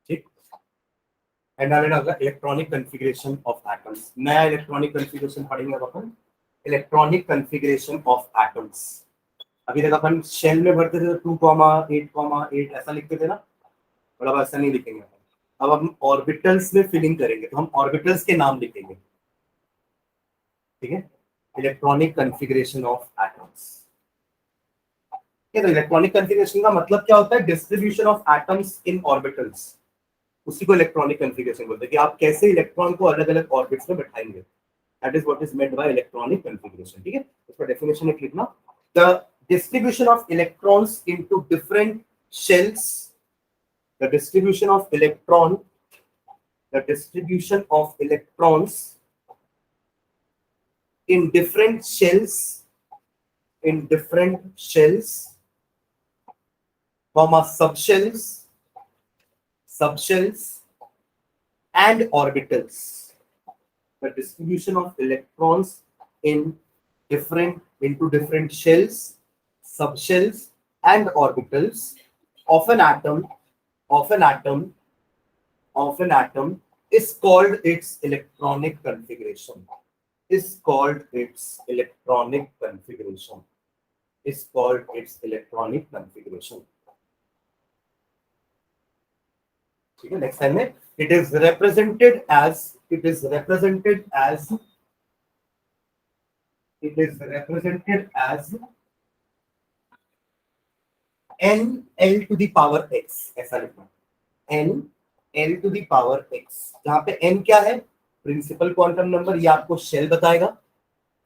Speaker 1: ठीक, and electronic configuration of atoms. नया इलेक्ट्रॉनिक कॉन्फ़िगरेशन पढ़ेंगे अपन, इलेक्ट्रॉनिक कॉन्फ़िगरेशन ऑफ एटम्स। अभी तक अपन शेल में भरते थे 2,8,8 ऐसा लिखते थे ना, बड़ा ऐसा नहीं लिखेंगे। अब हम ऑर्बिटल्स में फिलिंग करेंगे, तो हम ऑर्बिटल्स के नाम लिखेंगे। ठीक है, इलेक्ट्रॉनिक कॉन्फ़िगरेशन ऑफ एटम्स। तो इलेक्ट्रॉनिक कॉन्फ़िगरेशन का मतलब क्या होता है? Distribution of atoms in orbitals, उसी को इलेक्ट्रॉनिक कॉन्फ़िगरेशन बोलते हैं कि आप कैसे इलेक्ट्रॉन को अलग अलग ऑर्बिट्स में बैठाएंगे। That is what is meant by electronic configuration. ठीक है, इसका डेफिनेशन एक लिखना, the distribution of electrons into different shells, the distribution of electron the distribution of electrons in different shells comma subshells and orbitals. The distribution of electrons in different shells, subshells and orbitals of an atom is called its electronic configuration. Is called its electronic configuration. Is called its electronic configuration. ठीक है, next time में it is represented as it is represented as n l to the power x, ऐसा लिखना n l to the power x, जहां पे n क्या है, principal quantum number, ये आपको शेल बताएगा।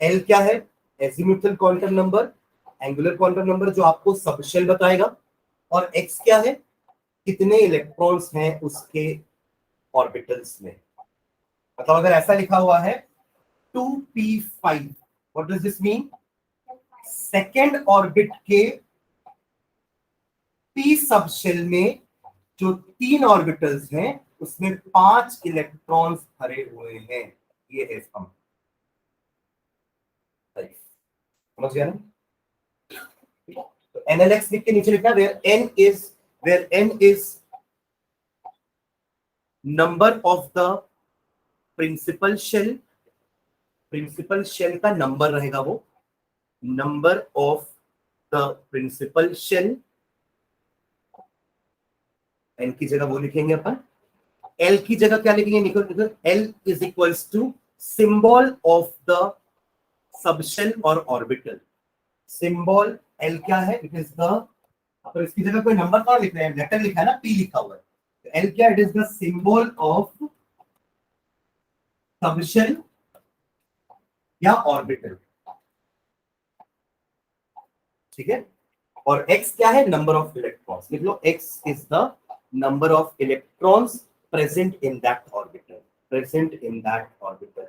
Speaker 1: l क्या है, azimuthal quantum number, angular quantum number, जो आपको सब शेल बताएगा। और x क्या है, कितने इलेक्ट्रॉन्स हैं उसके ऑर्बिटल्स में। मतलब अगर ऐसा लिखा हुआ है 2p5, what does this mean, second orbit के p सब शेल में जो 3 ऑर्बिटल्स हैं उसमें 5 इलेक्ट्रॉन्स भरे हुए हैं, ये है इसका समझ गया ना। तो NLX लिख के नीचे लिखना where n is number of the principal shell, principal shell का नंबर रहेगा वो, number of the principal shell, n की जगह वो लिखेंगे अपन, एल की जगह क्या लिखेंगे, l is equals to symbol of the subshell और ऑर्बिटल। सिंबल एल क्या है, इट इज द, तो इसकी जगह कोई नंबर तो लिख रहे हैं, लेटर लिखा है ना, पी लिखा हुआ है, तो एल क्या, it is the symbol of subshell या ऑर्बिटल, ठीक है। और x क्या है, नंबर ऑफ इलेक्ट्रॉन्स, लिख लो x is the number of electrons present in that orbital, present in that orbital,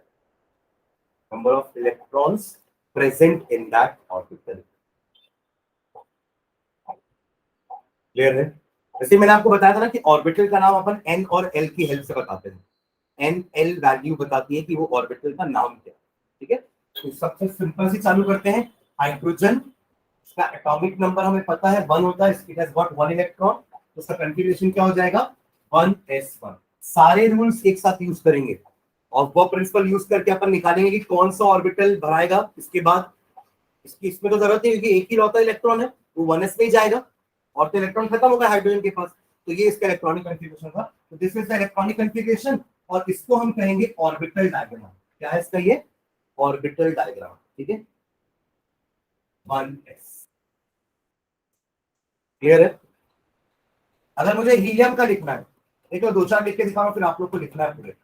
Speaker 1: number of electrons present in that orbital. Clear है। जैसे मैंने आपको बताया था ना कि ऑर्बिटल का नाम अपन n और l की हेल्प से बताते हैं, n l वैल्यू बताती है कि वो ऑर्बिटल का नाम क्या है, ठीक है। तो सबसे सिंपल से चालू करते हैं, हाइड्रोजन, इसका एटॉमिक नंबर हमें पता है 1 होता है, इट हैज गॉट 1 इलेक्ट्रॉन, तो उसका कॉन्फ़िगरेशन क्या हो जाएगा 1s1। सारे रूल्स एक साथ यूज करेंगे और वो प्रिंसिपल यूज करके अपन निकालेंगे कि कौन सा ऑर्बिटल भराएगा इसके बाद। इसमें तो जरूरत नहीं, क्योंकि एक ही लौता इलेक्ट्रॉन है, वो 1s में ही जाएगा और तो इलेक्ट्रॉन खत्म होगा हाइड्रोजन के पास। तो ये इसका इलेक्ट्रॉनिक कॉन्फ़िगरेशन था, तो this is the electronic configuration, और इसको हम कहेंगे ऑर्बिटल डायग्राम। क्या है इसका, ये ऑर्बिटल डायग्राम, ठीक है, 1s। क्लियर है। अगर मुझे हीलियम का लिखना है, देखो 2-4 लिख के दिखाऊं, फिर आप लोग को लिखना है पूरे।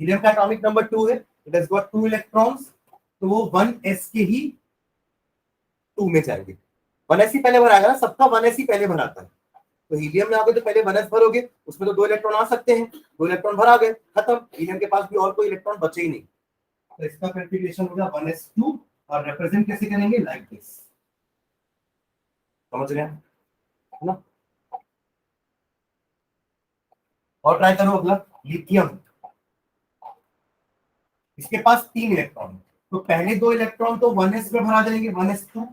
Speaker 1: हीलियम का एटॉमिक नंबर 2 है, इट हैज गॉट 2 इलेक्ट्रॉन्स, तो वो 1s के ही 2 में जाएंगे। 1s ही पहले भराएगा ना, सबका 1s ही पहले भराता है। तो हीलियम में आओगे तो पहले 1s भरोगे, उसमें तो 2 इलेक्ट्रॉन आ सकते हैं, 2 इलेक्ट्रॉन भरा गए, खत्म, हीलियम के पास भी और कोई इलेक्ट्रॉन बचे ही नहीं। तो इसका कॉन्फ़िगरेशन होगा 1s2, और रिप्रेजेंट कैसे करेंगे, लाइक दिस। समझ गए ना। और ट्राई करो अगला, लिथियम, इसके पास 3 इलेक्ट्रॉन, तो पहले 2 इलेक्ट्रॉन तो 1s में भरा जाएंगे, 1s2,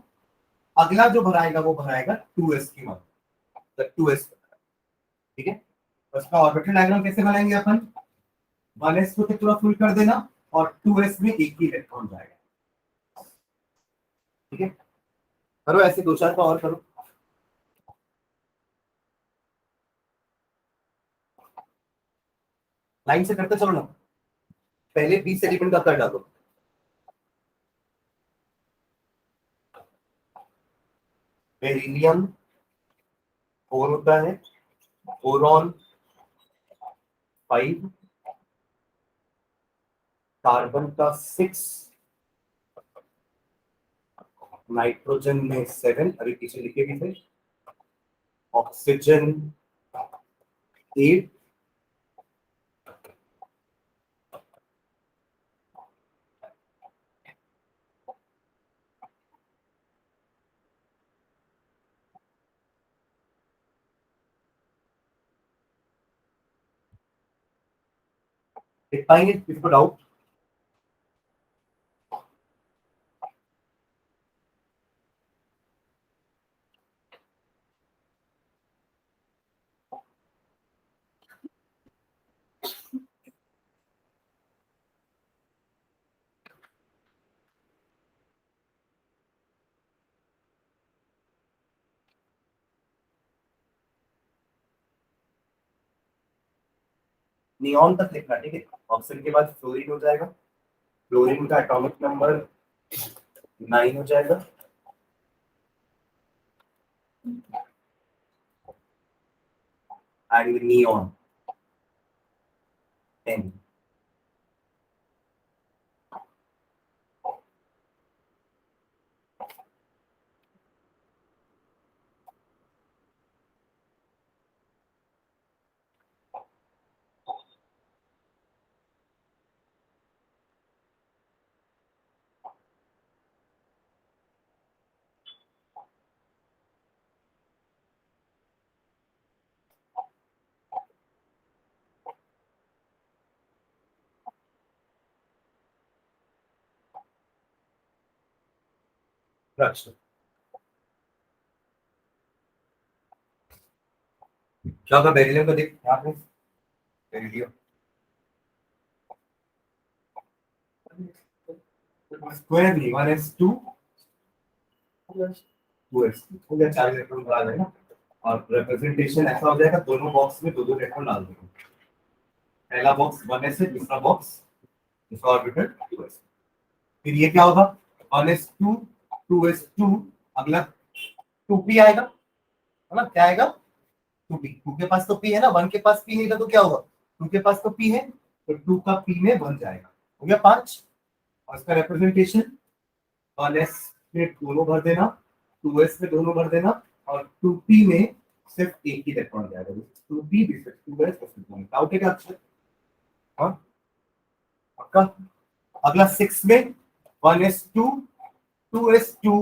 Speaker 1: अगला जो भराएगा वो भराएगा 2s की मान, 2s, ठीक है। तो इसका ऑर्बिटल डायग्राम कैसे बनाएंगे अपन, 1s को तो पूरा फुल कर देना और 2s में एक ही इलेक्ट्रॉन जाएगा, ठीक है। करो ऐसे 2-4 का और करो। लाइन से करते चलो ना, पहले 20 एलिमेंट का कर डालो। बेरिलियम 4 होता है, बोरॉन 5, कार्बन का 6, नाइट्रोजन में 7, अभी पीछे लिखे भी थे, ऑक्सीजन 8, लिख पाएंगे किसी को डाउट। नियॉन तक लिखना, ठीक है। ऑक्सीजन के बाद फ्लोरीन हो जाएगा, फ्लोरीन का एटॉमिक नंबर 9 हो जाएगा, एंड नियॉन 10। अच्छा, क्या होगा बेरिलियम का, देख यहाँ पे बेरिलियम स्क्वायर नहीं, 1s2 2s2 हो गया, 4 इलेक्ट्रॉन डाल है ना। और रिप्रेजेंटेशन ऐसा हो जाएगा, दोनों बॉक्स में दो दो इलेक्ट्रॉन डाल देंगे। पहला बॉक्स 1s है, दूसरा बॉक्स दूसरा ऑर्बिटल 2s। फिर ये क्या होगा, 1s2 2s2, अगला 2p आएगा, है ना, क्या आएगा 2p। 2 के पास तो p है ना, 1 के पास p नहीं था तो क्या होगा, 2 के पास तो p है तो 2 का p में बन जाएगा, हो गया 5। और इसका रिप्रेजेंटेशन 1s में दोनों भर देना, 2s में दोनों भर देना, और 2p में सिर्फ एक ही इलेक्ट्रॉन जाएगा, 2p 2s। डाउट है क्या आपसे? हाँ पक्का। अगला 6 में 1s2 2s2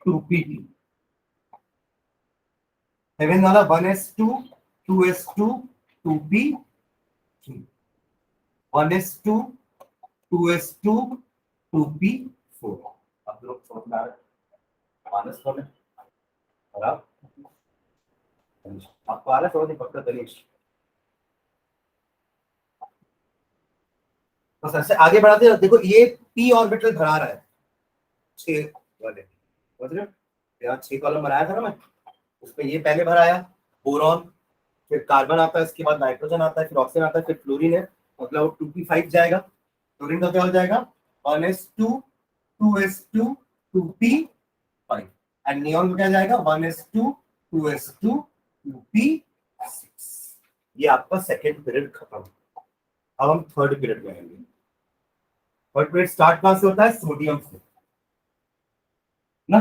Speaker 1: 2p। 7 वाला 1s2 2s2 2p 1s2 2s2 2p4। अब लोग समझ में आ रहा है माइनस कौन है, और आपको आ रहा है समझ में पक्का तनिष। बस ऐसे आगे बढ़ाते हैं, देखो ये p ऑर्बिटल भरा रहा है 6 वाले, समझ रहे हो, यहाँ 6 कॉलम बनाया था ना मैं, उसमें ये पहले भराया बोरॉन, फिर कार्बन आता है, इसके बाद नाइट्रोजन आता है, फिर ऑक्सीजन आता है, फिर फ्लोरीन है, मतलब 2p5 जाएगा। फ्लोरीन का क्या हो जाएगा 1s2 2s2 2p5, and neon का क्या जाएगा 1s2 2s2 2p6। ये आपका सेकेंड पीरियड खत्म। अब हम थर्ड पीरियड में आएंगे। थर्ड पीरियड स्टार्ट कहां से होता है, सोडियम से ना।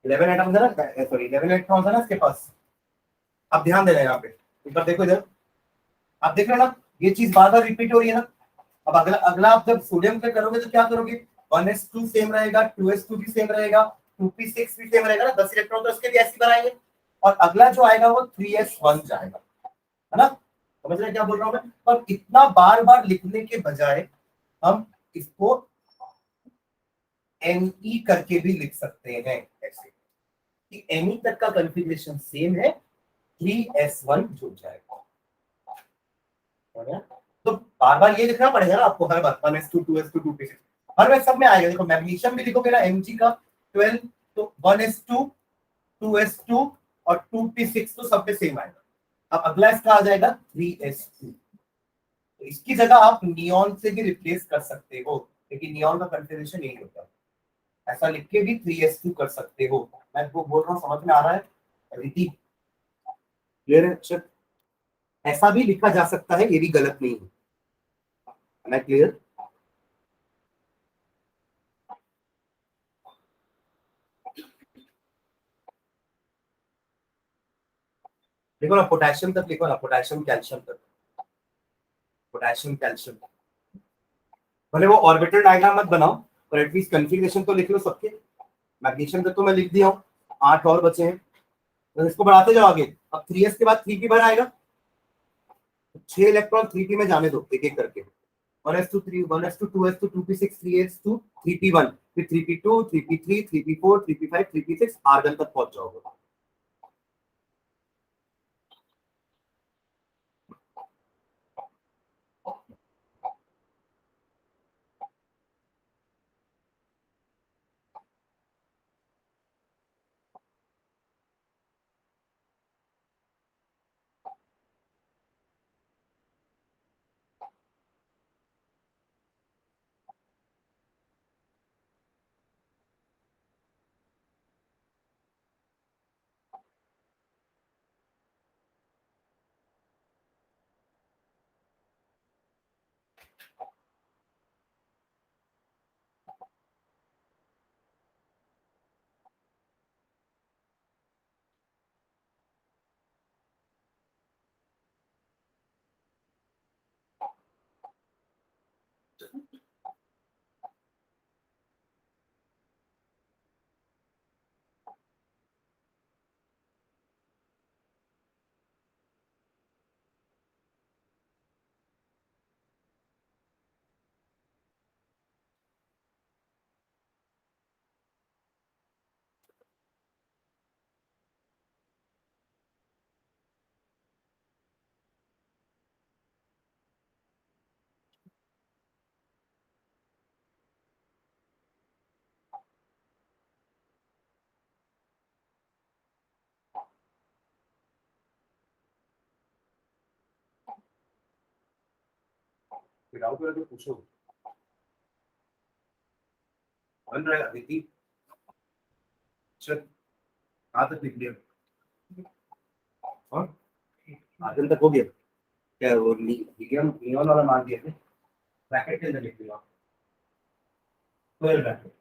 Speaker 1: 11 एटम्स है ना, सॉरी 11 इलेक्ट्रॉन्स है ना इसके पास। अब ध्यान देना यहाँ पे, ऊपर देखो इधर, आप देख रहे हो ना, ये चीज बार बार रिपीट हो रही है ना। अब अगला अगला आप जब सोडियम पे करोगे तो क्या करोगे, 1s2 सेम रहेगा, 2s2 भी सेम रहेगा, 2p6 भी सेम रहेगा ना, 10 इलेक्ट्रॉन तो इसके भी ऐसे बनाएंगे। और अगला जो आएगा वो 3s1 जाएगा, है ना। समझ रहे हैं क्या बोल रहा हूं मैं? और इतना बार बार लिखने के बजाय हम इसको Ne करके भी लिख सकते हैं ऐसे कि Ne तक का कॉन्फ़िगरेशन सेम है, 3s1 जुड़ जाएगा। तो बार बार ये लिखना पड़ेगा ना आपको, हर बार 1s2 2s2 2p6 हर बार सब में आएगा। देखो मैग्नीशियम भी लिखोगे ना, Mg का 12, तो 1s2 2s2 और 2p6 तो सब पे सेम आएगा। अब अगला इसका आ जाएगा 3s2, तो इसकी जगह आप नियॉन से भी रिप्लेस कर सकते हो, लेकिन नियॉन का कॉन्फ़िगरेशन यही होता है। ऐसा लिख के भी 3s2 कर सकते हो। मैं आपको बोल रहा हूँ, समझ में आ रहा है? रीति क्लियर है? अच्छा, ऐसा भी लिखा जा सकता है, ये भी गलत नहीं है। मैं क्लियर? देखो ना, पोटेशियम तक लिखो ना, पोटेशियम कैल्शियम तक, पोटेशियम कैल्शियम, भले वो ऑर्बिटल डायग्राम मत बनाओ पर एटलीस्ट कॉन्फ़िगरेशन तो लिख लो सबके। मैग्नीशियम तक तो मैं लिख दिया हूँ, 8 और बचे हैं, तो इसको बढ़ाते जाओ आगे। अब 3s के बाद 3p भर आएगा, 6 इलेक्ट्रॉन 3p में जाने दो एक एक करके। 1s2 3 1s2 2s2 2p6 3s2 3p1, फिर 3p2 3p3 3p4 3p5 3p6 argon तक पहुंच जाओगे। डाउट हो तो पूछो। बन रहा है अदिति? चल कहाँ तक लिख लिया? हाँ आधे तक हो गया क्या? वो हीलियम नियॉन वाला मान दिया थे, ब्रैकेट के अंदर लिख लिया 12 ब्रैकेट।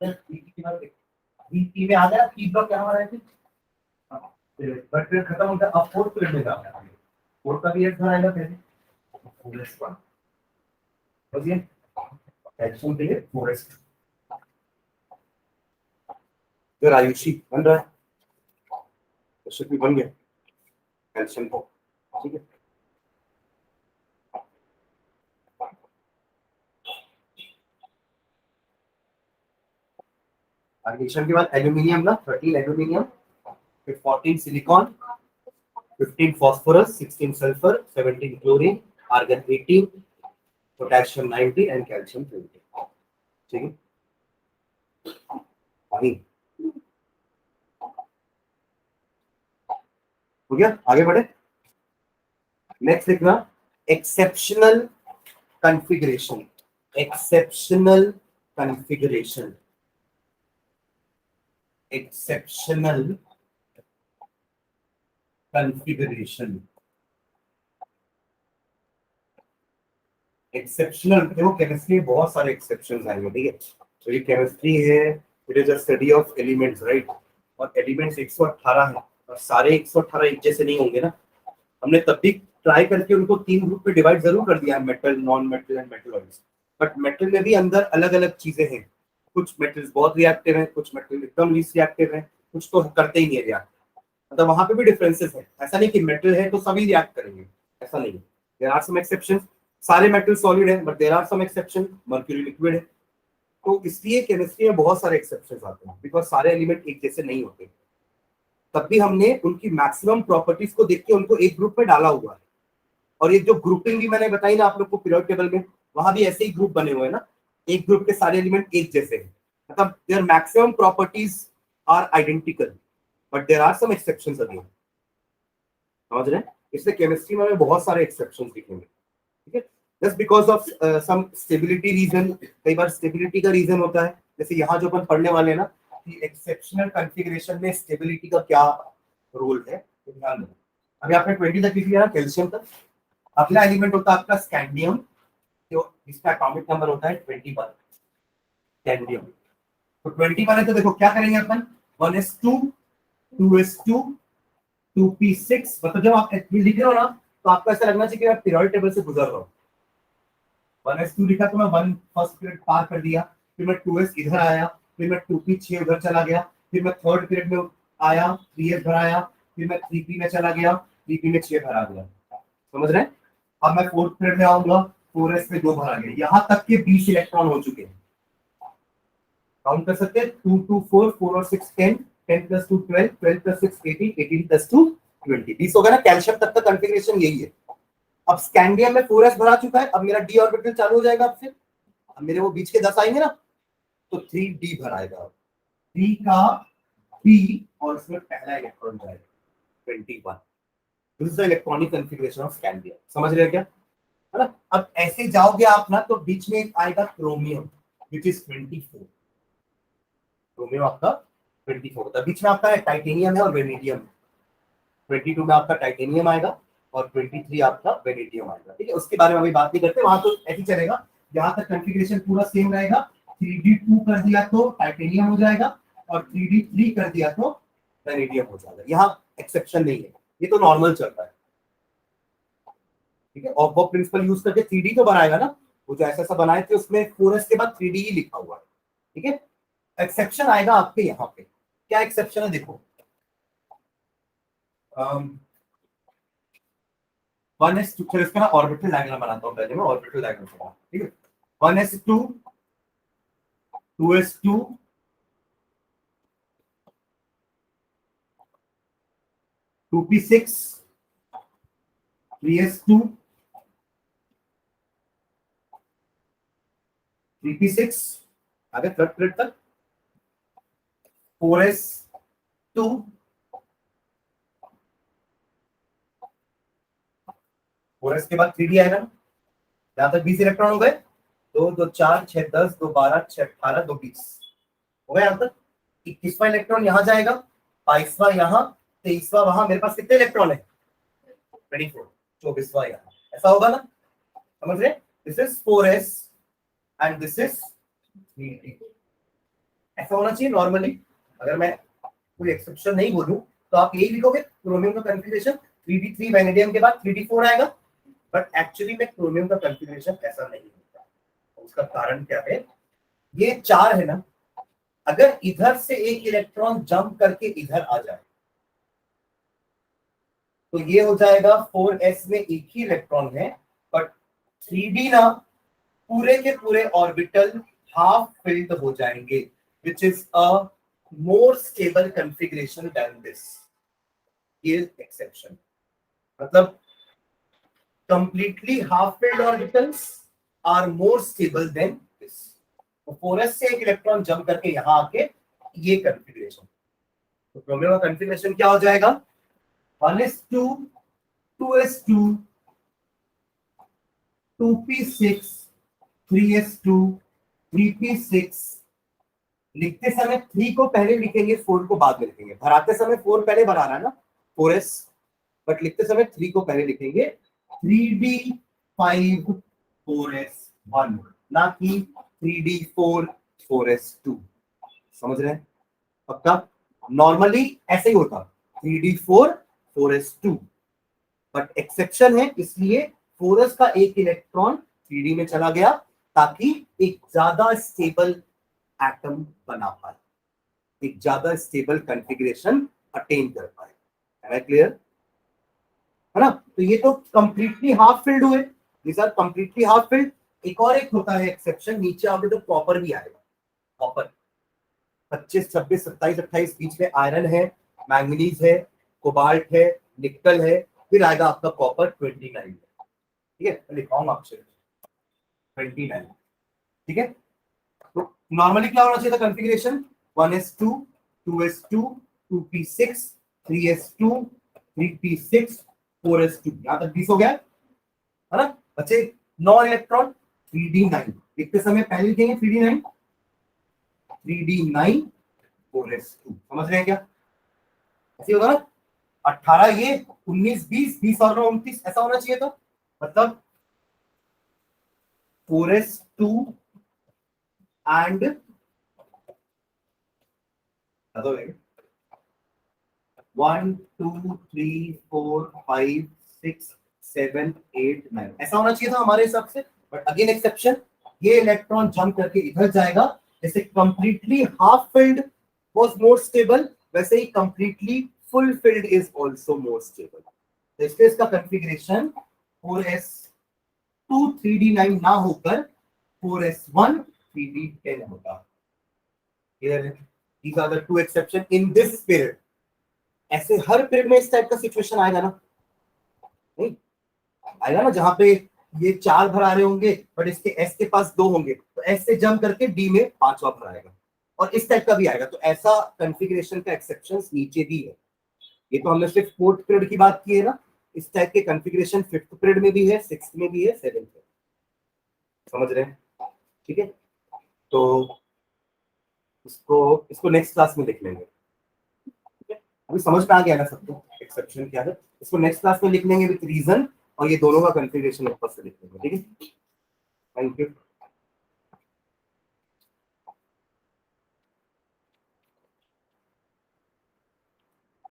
Speaker 1: पी में आ गया, पी ब्लॉक क्या हमारा है? बट फिर खत्म होता है, अब फोर्थ पीरियड में जाते हैं। फोर्थ का भी एक आएगा फिर फॉरेस्ट वन बस ये कैल्शियम के लिए फॉरेस्ट। फिर आयुषी बन रहा है, तो भी बन गया कैल्शियम को, ठीक है। एडिशन के बाद एल्यूमिनियम ना 13 एल्यूमिनियम, फिर 14 silicon, 15 phosphorus, 16 sulphur, 17 chlorine, argon 18, potassium 90 and calcium 20, ठीक है। पानी हो गया, आगे बढ़े। नेक्स्ट लिखना exceptional configuration, exceptional configuration, exceptional configuration. Exceptional देखो केमिस्ट्री में बहुत सारे एक्सेप्शंस आएंगे, ठीक है। तो ये केमिस्ट्री है, it is a study of elements, right. और एलिमेंट्स 118 है और सारे 118 एक जैसे नहीं होंगे ना। हमने तब भी ट्राई करके उनको 3 ग्रुप में डिवाइड जरूर कर दिया है, metal, non metal and metalloids. But metal में भी अंदर अलग अलग चीजें हैं, कुछ मेटल्स बहुत रिएक्टिव हैं, कुछ मेटल एकदम लीस्ट रिएक्टिव है, कुछ तो करते ही नहीं रिएक्ट। मतलब वहां पे भी डिफरेंसेस है, ऐसा नहीं कि मेटल है तो सभी रिएक्ट करेंगे, ऐसा नहीं है। There are some exceptions. सारे मेटल सॉलिड है but there are some exception, mercury liquid है। तो इसलिए केमिस्ट्री में बहुत सारे एक्सेप्शंस आते हैं, बिकॉज सारे एलिमेंट एक जैसे नहीं होते। तब भी हमने उनकी मैक्सिमम प्रॉपर्टीज को देख के उनको एक ग्रुप में डाला हुआ है। और ये जो ग्रुपिंग भी मैंने बताई ना आप लोग को पीरियोडिक टेबल में, वहां भी ऐसे ही ग्रुप बने हुए हैं ना, एक ग्रुप के सारे एलिमेंट एक जैसे हैं, मतलब there maximum properties are identical, but there are some exceptions again, समझ रहे हैं। इसलिए केमिस्ट्री में हमें बहुत सारे एक्सेप्शंस दिखेंगे, ठीक है। Just because of some stability reason, कई बार स्टेबिलिटी का रीजन होता है, जैसे यहाँ जो अपन पढ़ने वाले हैं ना कि एक्सेप्शनल कॉन्फ़िगरेशन में स्टेबिलिटी का क्या रोल है, तो ध्यान रखो। अभी आपने 20 तक लिख लिया ना कैल्शियम तक। अगला एलिमेंट होता है आपका स्कैंडियम, जो इसका एटॉमिक नंबर होता है 21, स्कैंडियम। तो 21 है तो देखो क्या करेंगे अपन, 1s2, 2s2, 2p6। मतलब जब आप लिख रहे हो ना तो आपको ऐसा लगना चाहिए कि आप पीरियोडिक टेबल से गुजर रहे हो। 1s2 लिखा तो मैं 1 फर्स्ट पीरियड पार कर दिया, फिर मैं 2s इधर आया, फिर मैं 2p6 उधर चला गया, फिर मैं थर्ड पीरियड में आया 3s भर आया, फिर मैं 3p में चला गया, 3p में 6 भर आ गया, समझ रहे हैं। अब मैं फोर्थ पीरियड में आऊंगा, 4s में 2 भर आ गया, यहां तक के 20 इलेक्ट्रॉन हो चुके हैं। काउंट कर सकते हैं, 2 2 4 4 और 6 10, 10 प्लस 2 12, 12 प्लस 6 18, 18 प्लस 2 20, 20 हो गया ना। कैल्शियम तक का कॉन्फ़िगरेशन यही है। अब स्कैंडियम में 4s भरा चुका है, अब मेरा डी ऑर्बिटल चालू हो जाएगा। अब फिर अब मेरे वो बीच के 10 आएंगे ना, तो 3d भर आएगा, 3 का b, और उसमें पहला इलेक्ट्रॉन जाएगा 21। This is the electronic configuration of scandium, समझ रहे हैं क्या, है ना। अब ऐसे जाओगे आप ना तो बीच में एक आएगा क्रोमियम विच इज 24, क्रोमियम आपका 24 होता है। बीच में आपका है टाइटेनियम है और वेनेडियम, 22 में आपका टाइटेनियम आएगा और 23 आपका वेनेडियम आएगा, ठीक है। उसके बारे में अभी बात नहीं करते, वहां तो ऐसे चलेगा। यहाँ तक कॉन्फ़िगरेशन पूरा सेम रहेगा। 3d2 कर दिया तो टाइटेनियम हो जाएगा, और 3d3 कर दिया तो वेनेडियम हो जाएगा। यहाँ एक्सेप्शन नहीं है, ये तो नॉर्मल चलता है, ठीक है। और वो प्रिंसिपल यूज करके 3d तो बनाएगा ना, वो जो ऐसा बनाए थे उसमें 4s के बाद 3d ही लिखा हुआ है, ठीक है। एक्सेप्शन आएगा आपके यहाँ पे, क्या एक्सेप्शन है देखो। 1s2, फिर इसका ना ऑर्बिटल डायग्राम बनाता हूँ, पहले मैं ऑर्बिटल डायग्राम बनाऊँ, ठीक है। 1s2, 2s2, 2p6, 3s2, 3p6, आगे थर्ड पीरियड तक 4s2 4s के बाद 3d आएगा, यहां तक 20 इलेक्ट्रॉन हो गए, 2 2 4 6 10 2 12 6 18 2 20 हो गया। यहां तक 21वां इलेक्ट्रॉन यहां जाएगा, 22वां यहां, 23वां वहां। मेरे पास कितने इलेक्ट्रॉन है? 24, 24वां यहां। ऐसा होगा ना, समझ रहे? This is 4s and this is 3d। ऐसा होना चाहिए नॉर्मली। अगर मैं कोई एक्सेप्शन नहीं बोलूं तो आप यही लिखोगे, क्रोमियम का कॉन्फ़िगरेशन 3d3 वैनेडियम के बाद 3d4 आएगा, बट एक्चुअली में क्रोमियम का कॉन्फ़िगरेशन ऐसा नहीं होता। उसका कारण क्या है? ये 4 है ना, अगर इधर से एक इलेक्ट्रॉन जंप करके इधर आ जाए तो ये हो जाएगा 4s में एक ही इलेक्ट्रॉन है, बट 3d ना पूरे के पूरे ऑर्बिटल हाफ फिल्ड हो जाएंगे, which is a more stable configuration than this. ये एक्सेप्शन, मतलब completely half filled orbitals are more stable than this. तो 4s से एक इलेक्ट्रॉन जंप करके यहां आके ये कॉन्फ़िगरेशन, तो क्रोमियम का कॉन्फ़िगरेशन क्या हो जाएगा? 1s2 2s2 2p6 3s2 3p6। लिखते समय 3 को पहले लिखेंगे, 4 को बाद में लिखेंगे। भराते समय 4 पहले भरा रहा है ना 4s, बट लिखते समय 3 को पहले लिखेंगे। 3d5 4s1 ना कि 3d4 4s2। समझ रहे हैं? पक्का? नॉर्मली ऐसे ही होता 3d4 4s2, बट एक्सेप्शन है, इसलिए 4s का एक इलेक्ट्रॉन 3d में चला गया ताकि एक ज्यादा स्टेबल एटम बना पाए, एक ज्यादा स्टेबल कॉन्फ़िगरेशन अटेन कर पाए। है क्लियर? है ना? तो ये तो कंप्लीटली हाफ फिल्ड हुए, this are completely half filled. एक और एक होता है एक्सेप्शन, नीचे आओगे तो कॉपर भी आएगा। कॉपर 25 26 27 28 बीच में आयरन है, मैंगनीज है, कोबाल्ट है, निकल है, फिर आएगा आपका कॉपर 29 है। ठीक है, लिखाऊंगा आपसे 29। ठीक है, तो नॉर्मली क्या होना चाहिए था configuration? 1s2 2s2 2p6 3s2 3p6 4s2। यहां तक 20 हो गया है ना बच्चे? 9 इलेक्ट्रॉन 3d9। लिखते समय पहले लिखेंगे 3d9 3d9 4s2। समझ रहे हैं क्या? ऐसे होगा ना, 18 ये 19 20 20 और 9 29, ऐसा होना चाहिए था। मतलब 4s2 एंड 1 2 3 4 5 6 7 8 9, ऐसा होना चाहिए था हमारे हिसाब से। बट अगेन एक्सेप्शन, ये इलेक्ट्रॉन जंप करके इधर जाएगा। जैसे completely half filled was more stable, वैसे ही completely full filled is also more stable. तो इसलिए इसका कॉन्फ़िगरेशन 4s2 3d9 ना होकर 4s1 3d10 होगा। क्लियर है? These are the two exceptions in this period. ऐसे हर पीरियड में इस टाइप का सिचुएशन आएगा ना? नहीं आएगा ना, जहां पे ये 4 भरा रहे होंगे बट इसके एस के पास 2 होंगे, तो एस से जंप करके डी में 5वां भराएगा, और इस टाइप का भी आएगा। तो ऐसा कॉन्फ़िगरेशन का एक्सेप्शंस नीचे भी है। ये तो हमने सिर्फ 4th पीरियड की बात की है ना, इस टाइप के कॉन्फ़िगरेशन 5th पीरियड में भी है, 6th में भी है, 7th में। समझ रहे हैं? ठीक है, तो इसको नेक्स्ट क्लास में देख लेंगे। अभी समझ में आ गया ना सबको एक्सेप्शन क्या है? इसको नेक्स्ट क्लास में लिख लेंगे विद रीजन, और ये दोनों का कॉन्फ़िगरेशन ऊपर से लिख लेंगे। ठीक है, थैंक यू।